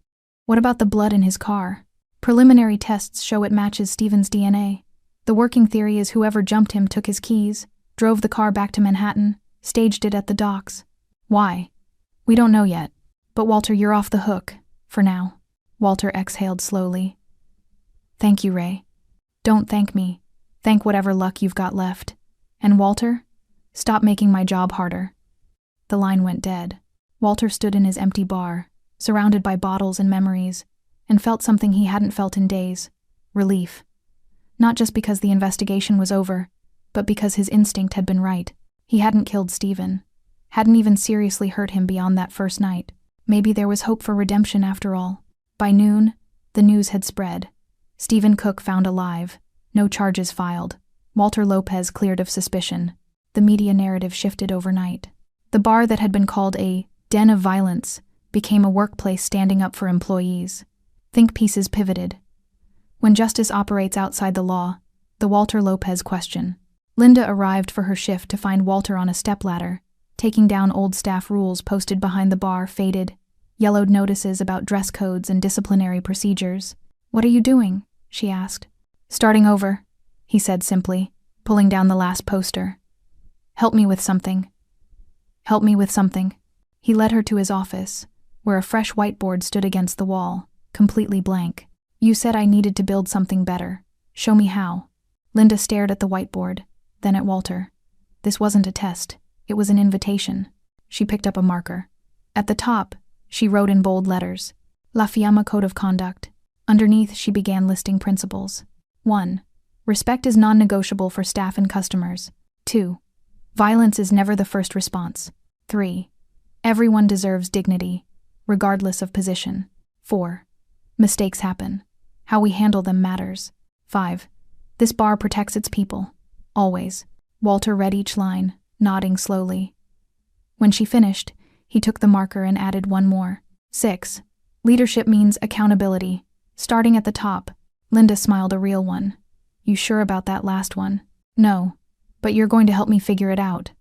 What about the blood in his car? Preliminary tests show it matches Stephen's DNA. The working theory is whoever jumped him took his keys, drove the car back to Manhattan, staged it at the docks. Why? We don't know yet. But Walter, you're off the hook, for now. Walter exhaled slowly. Thank you, Ray. Don't thank me. Thank whatever luck you've got left. And Walter, stop making my job harder. The line went dead. Walter stood in his empty bar, surrounded by bottles and memories, and felt something he hadn't felt in days. Relief. Not just because the investigation was over, but because his instinct had been right. He hadn't killed Stephen, hadn't even seriously hurt him beyond that first night. Maybe there was hope for redemption after all. By noon, the news had spread. Stephen Cook found alive, no charges filed. Walter Lopez cleared of suspicion. The media narrative shifted overnight. The bar that had been called a den of violence became a workplace standing up for employees. Think pieces pivoted. When justice operates outside the law, the Walter Lopez question. Linda arrived for her shift to find Walter on a stepladder, taking down old staff rules posted behind the bar, faded, yellowed notices about dress codes and disciplinary procedures. "What are you doing?" she asked. "Starting over," he said simply, pulling down the last poster. "Help me with something. Help me with something." He led her to his office, where a fresh whiteboard stood against the wall, completely blank. "You said I needed to build something better. Show me how." Linda stared at the whiteboard, then at Walter. This wasn't a test, it was an invitation. She picked up a marker. At the top, she wrote in bold letters, La Fiamma Code of Conduct. Underneath, she began listing principles. 1. Respect is non-negotiable for staff and customers. 2. Violence is never the first response. 3. Everyone deserves dignity, regardless of position. 4. Mistakes happen. How we handle them matters. 5. This bar protects its people. Always. Walter read each line, nodding slowly. When she finished, he took the marker and added one more. 6. Leadership means accountability. Starting at the top. Linda smiled, a real one. "You sure about that last one?" "No, but you're going to help me figure it out."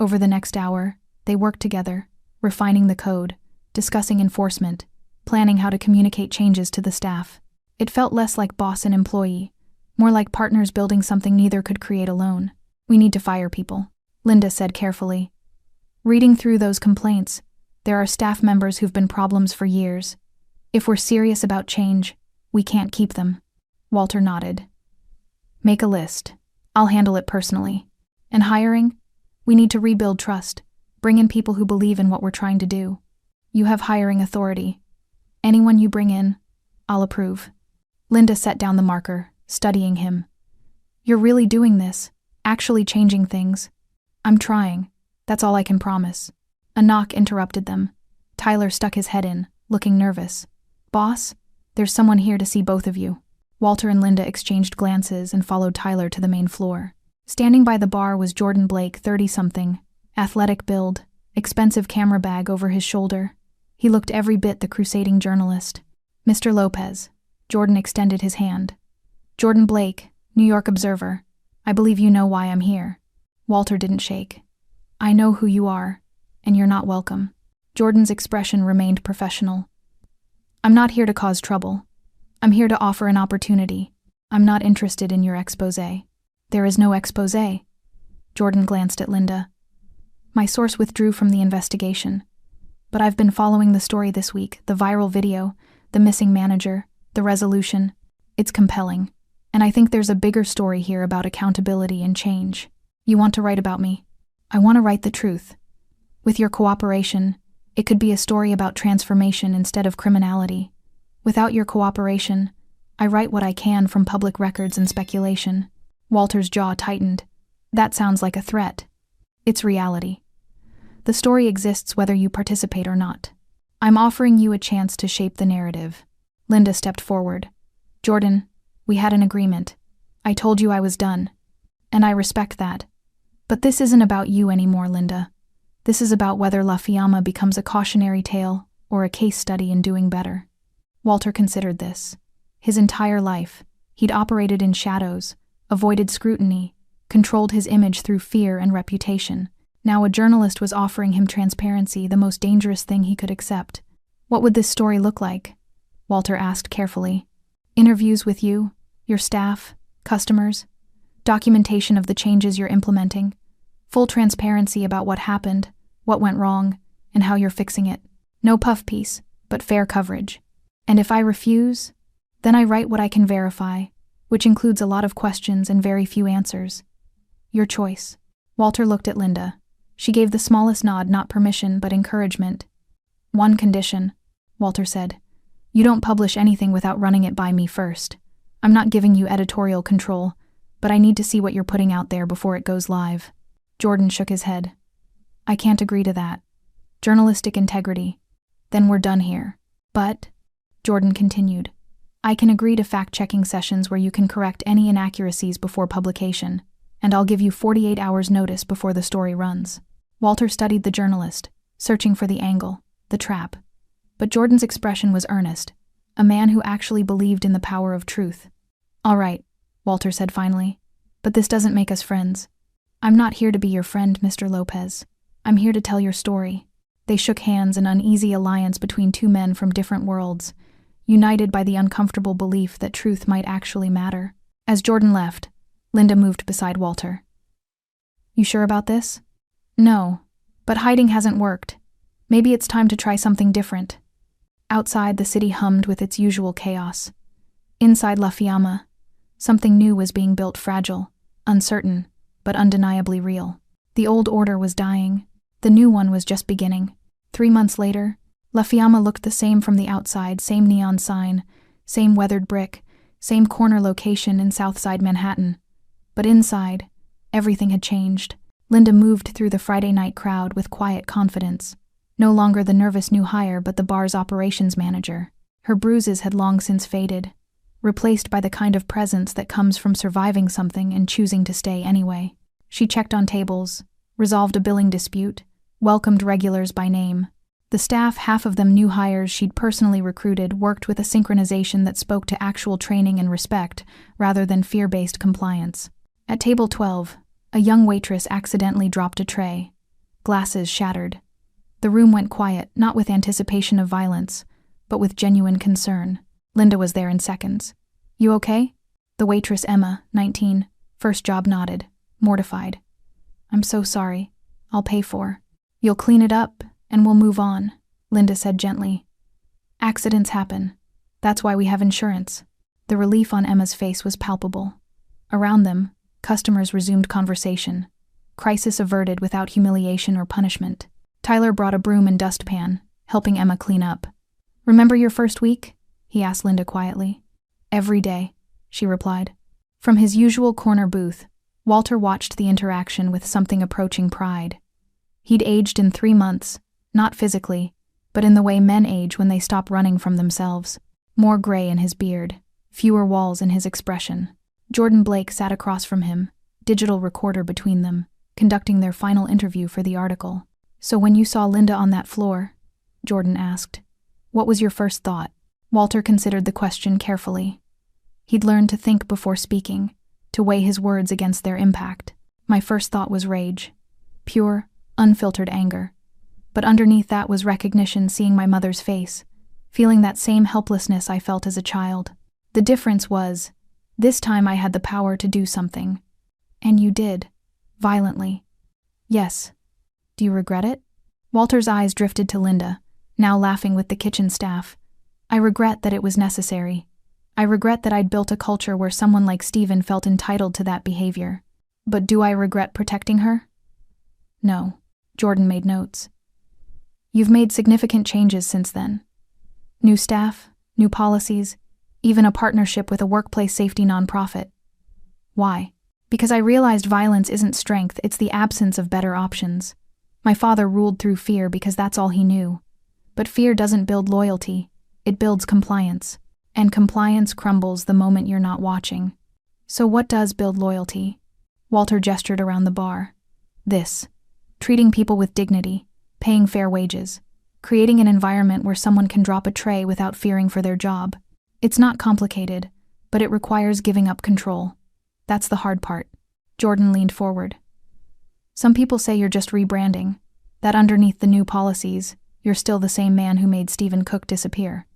Over the next hour, they worked together, refining the code, discussing enforcement, planning how to communicate changes to the staff. It felt less like boss and employee, more like partners building something neither could create alone. "We need to fire people," Linda said carefully. "Reading through those complaints, there are staff members who've been problems for years. If we're serious about change, we can't keep them." Walter nodded. "Make a list. I'll handle it personally. And hiring? We need to rebuild trust, bring in people who believe in what we're trying to do. You have hiring authority. Anyone you bring in, I'll approve." Linda set down the marker, studying him. "You're really doing this, actually changing things." "I'm trying. That's all I can promise." A knock interrupted them. Tyler stuck his head in, looking nervous. "Boss, there's someone here to see both of you." Walter and Linda exchanged glances and followed Tyler to the main floor. Standing by the bar was Jordan Blake, 30-something, athletic build, expensive camera bag over his shoulder. He looked every bit the crusading journalist. "Mr. Lopez." Jordan extended his hand. "Jordan Blake, New York Observer. I believe you know why I'm here." Walter didn't shake. "I know who you are, and you're not welcome." Jordan's expression remained professional. "I'm not here to cause trouble. I'm here to offer an opportunity. I'm not interested in your exposé." "There is no exposé." Jordan glanced at Linda. "My source withdrew from the investigation. But I've been following the story this week, the viral video, the missing manager, the resolution. It's compelling. And I think there's a bigger story here about accountability and change. You want to write about me? I want to write the truth. With your cooperation, it could be a story about transformation instead of criminality. Without your cooperation, I write what I can from public records and speculation." Walter's jaw tightened. "That sounds like a threat." "It's reality. The story exists whether you participate or not. I'm offering you a chance to shape the narrative." Linda stepped forward. "Jordan, we had an agreement. I told you I was done. And I respect that. But this isn't about you anymore, Linda. This is about whether La Fiamma becomes a cautionary tale or a case study in doing better." Walter considered this. His entire life, he'd operated in shadows, avoided scrutiny, controlled his image through fear and reputation. Now a journalist was offering him transparency, the most dangerous thing he could accept. "What would this story look like?" Walter asked carefully. "Interviews with you, your staff, customers, documentation of the changes you're implementing, full transparency about what happened, what went wrong, and how you're fixing it. No puff piece, but fair coverage. And if I refuse, then I write what I can verify, which includes a lot of questions and very few answers. Your choice." Walter looked at Linda. She gave the smallest nod, not permission, but encouragement. "One condition," Walter said. "You don't publish anything without running it by me first. I'm not giving you editorial control, but I need to see what you're putting out there before it goes live. Jordan shook his head. I can't agree to that. Journalistic integrity. Then we're done here. But, Jordan continued, I can agree to fact-checking sessions where you can correct any inaccuracies before publication, and I'll give you 48 hours notice before the story runs. Walter studied the journalist, searching for the angle, the trap. But Jordan's expression was earnest, a man who actually believed in the power of truth. All right, Walter said finally, but this doesn't make us friends. I'm not here to be your friend, Mr. Lopez. I'm here to tell your story. They shook hands, an uneasy alliance between two men from different worlds, united by the uncomfortable belief that truth might actually matter. As Jordan left, Linda moved beside Walter. You sure about this? No, but hiding hasn't worked. Maybe it's time to try something different. Outside, the city hummed with its usual chaos. Inside La Fiamma, something new was being built, fragile, uncertain, but undeniably real. The old order was dying. The new one was just beginning. 3 months later, La Fiamma looked the same from the outside, same neon sign, same weathered brick, same corner location in Southside Manhattan. But inside, everything had changed. Linda moved through the Friday night crowd with quiet confidence. No longer the nervous new hire, but the bar's operations manager. Her bruises had long since faded, replaced by the kind of presence that comes from surviving something and choosing to stay anyway. She checked on tables, resolved a billing dispute, welcomed regulars by name. The staff, half of them new hires she'd personally recruited, worked with a synchronization that spoke to actual training and respect, rather than fear-based compliance. At table 12, a young waitress accidentally dropped a tray. Glasses shattered. The room went quiet, not with anticipation of violence, but with genuine concern. Linda was there in seconds. You okay? The waitress, Emma, 19, first job, nodded, mortified. I'm so sorry. I'll pay for. You'll clean it up, and we'll move on, Linda said gently. Accidents happen. That's why we have insurance. The relief on Emma's face was palpable. Around them, customers resumed conversation. Crisis averted without humiliation or punishment. Tyler brought a broom and dustpan, helping Emma clean up. Remember your first week? He asked Linda quietly. Every day, she replied. From his usual corner booth, Walter watched the interaction with something approaching pride. He'd aged in 3 months, not physically, but in the way men age when they stop running from themselves. More gray in his beard, fewer walls in his expression. Jordan Blake sat across from him, digital recorder between them, conducting their final interview for the article. So when you saw Linda on that floor, Jordan asked, what was your first thought? Walter considered the question carefully. He'd learned to think before speaking, to weigh his words against their impact. My first thought was rage. Pure, unfiltered anger. But underneath that was recognition, seeing my mother's face, feeling that same helplessness I felt as a child. The difference was, this time I had the power to do something. And you did. Violently. Yes. Do you regret it? Walter's eyes drifted to Linda, now laughing with the kitchen staff. I regret that it was necessary. I regret that I'd built a culture where someone like Stephen felt entitled to that behavior. But do I regret protecting her? No. Jordan made notes. You've made significant changes since then. New staff, new policies, even a partnership with a workplace safety nonprofit. Why? Because I realized violence isn't strength, it's the absence of better options. My father ruled through fear because that's all he knew. But fear doesn't build loyalty, it builds compliance. And compliance crumbles the moment you're not watching. So what does build loyalty? Walter gestured around the bar. This. Treating people with dignity, paying fair wages, creating an environment where someone can drop a tray without fearing for their job. It's not complicated, but it requires giving up control. That's the hard part. Jordan leaned forward. Some people say you're just rebranding, that underneath the new policies, you're still the same man who made Stephen Cook disappear.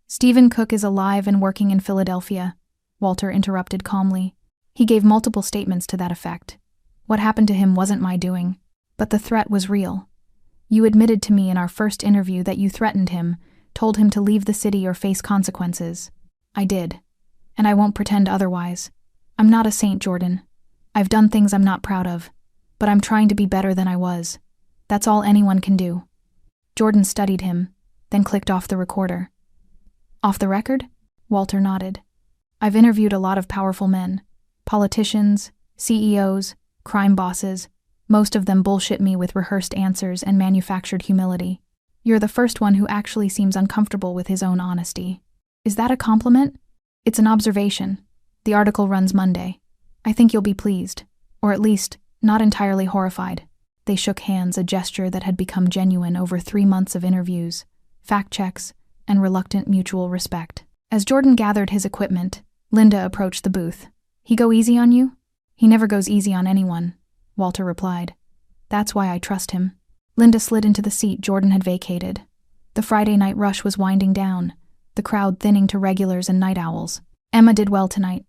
Stephen Cook is alive and working in Philadelphia, Walter interrupted calmly. He gave multiple statements to that effect. What happened to him wasn't my doing, but the threat was real. You admitted to me in our first interview that you threatened him, told him to leave the city or face consequences. I did, and I won't pretend otherwise. I'm not a saint, Jordan. I've done things I'm not proud of, but I'm trying to be better than I was. That's all anyone can do. Jordan studied him, then clicked off the recorder. Off the record? Walter nodded. I've interviewed a lot of powerful men. Politicians, CEOs, crime bosses. Most of them bullshit me with rehearsed answers and manufactured humility. You're the first one who actually seems uncomfortable with his own honesty. Is that a compliment? It's an observation. The article runs Monday. I think you'll be pleased. Or at least, not entirely horrified. They shook hands, a gesture that had become genuine over 3 months of interviews, fact checks, and reluctant mutual respect. As Jordan gathered his equipment, Linda approached the booth. He go easy on you? He never goes easy on anyone, Walter replied. That's why I trust him. Linda slid into the seat Jordan had vacated. The Friday night rush was winding down, the crowd thinning to regulars and night owls. Emma did well tonight,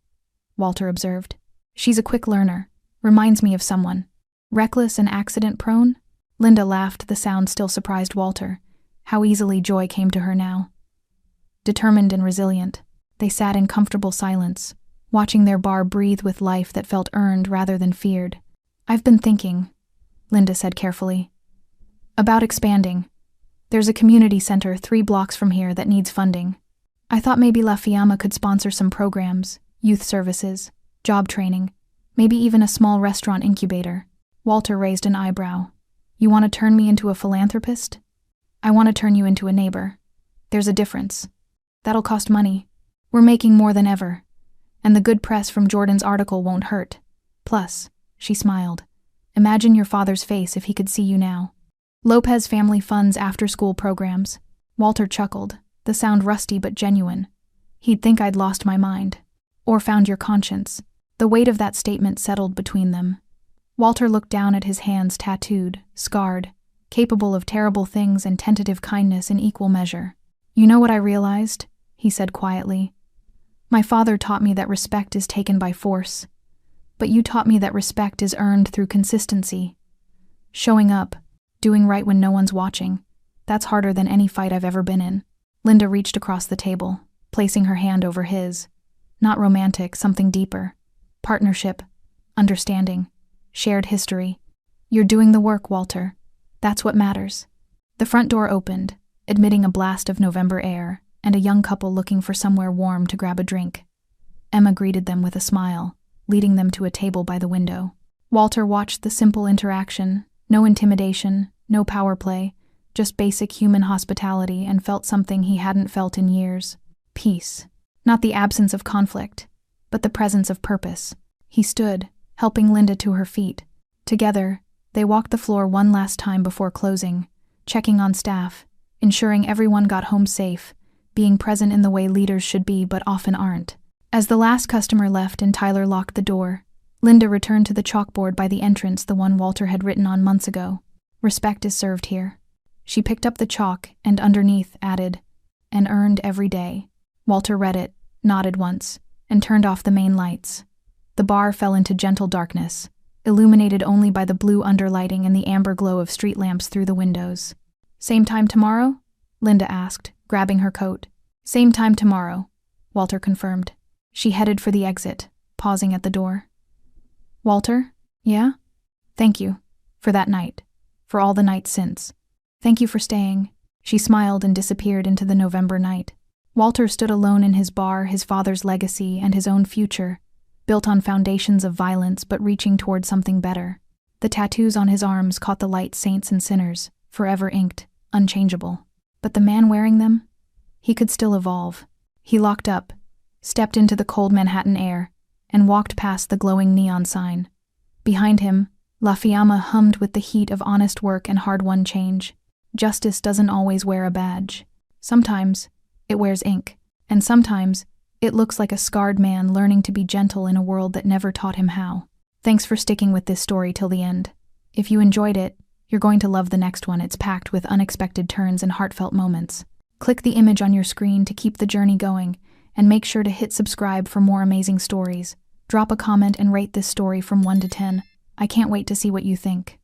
Walter observed. She's a quick learner. Reminds me of someone. Reckless and accident-prone? Linda laughed, the sound still surprised Walter. How easily joy came to her now. Determined and resilient, they sat in comfortable silence, watching their bar breathe with life that felt earned rather than feared. I've been thinking, Linda said carefully, about expanding. There's a community center 3 blocks from here that needs funding. I thought maybe La Fiamma could sponsor some programs, youth services, job training, maybe even a small restaurant incubator. Walter raised an eyebrow. You want to turn me into a philanthropist? I want to turn you into a neighbor. There's a difference. That'll cost money. We're making more than ever. And the good press from Jordan's article won't hurt. Plus, she smiled, imagine your father's face if he could see you now. Lopez family funds after-school programs. Walter chuckled, the sound rusty but genuine. He'd think I'd lost my mind. Or found your conscience. The weight of that statement settled between them. Walter looked down at his hands, tattooed, scarred, capable of terrible things and tentative kindness in equal measure. You know what I realized? He said quietly. My father taught me that respect is taken by force. But you taught me that respect is earned through consistency. Showing up, doing right when no one's watching. That's harder than any fight I've ever been in. Linda reached across the table, placing her hand over his. Not romantic, something deeper. Partnership, understanding, shared history. You're doing the work, Walter. That's what matters. The front door opened, admitting a blast of November air and a young couple looking for somewhere warm to grab a drink. Emma greeted them with a smile, leading them to a table by the window. Walter watched the simple interaction, no intimidation, no power play, just basic human hospitality, and felt something he hadn't felt in years. Peace. Not the absence of conflict, but the presence of purpose. He stood, helping Linda to her feet. Together, they walked the floor one last time before closing, checking on staff, ensuring everyone got home safe, being present in the way leaders should be but often aren't. As the last customer left and Tyler locked the door, Linda returned to the chalkboard by the entrance, the one Walter had written on months ago. Respect is served here. She picked up the chalk and underneath added, and earned every day. Walter read it, nodded once, and turned off the main lights. The bar fell into gentle darkness, illuminated only by the blue underlighting and the amber glow of street lamps through the windows. Same time tomorrow? Linda asked, grabbing her coat. Same time tomorrow, Walter confirmed. She headed for the exit, pausing at the door. Walter? Yeah? Thank you. For that night. For all the nights since. Thank you for staying. She smiled and disappeared into the November night. Walter stood alone in his bar, his father's legacy and his own future, built on foundations of violence but reaching toward something better. The tattoos on his arms caught the light, saints and sinners, forever inked, unchangeable. But the man wearing them? He could still evolve. He locked up, stepped into the cold Manhattan air, and walked past the glowing neon sign. Behind him, La Fiamma hummed with the heat of honest work and hard-won change. Justice doesn't always wear a badge. Sometimes, it wears ink, and sometimes, it looks like a scarred man learning to be gentle in a world that never taught him how. Thanks for sticking with this story till the end. If you enjoyed it, you're going to love the next one. It's packed with unexpected turns and heartfelt moments. Click the image on your screen to keep the journey going, and make sure to hit subscribe for more amazing stories. Drop a comment and rate this story from 1 to 10. I can't wait to see what you think.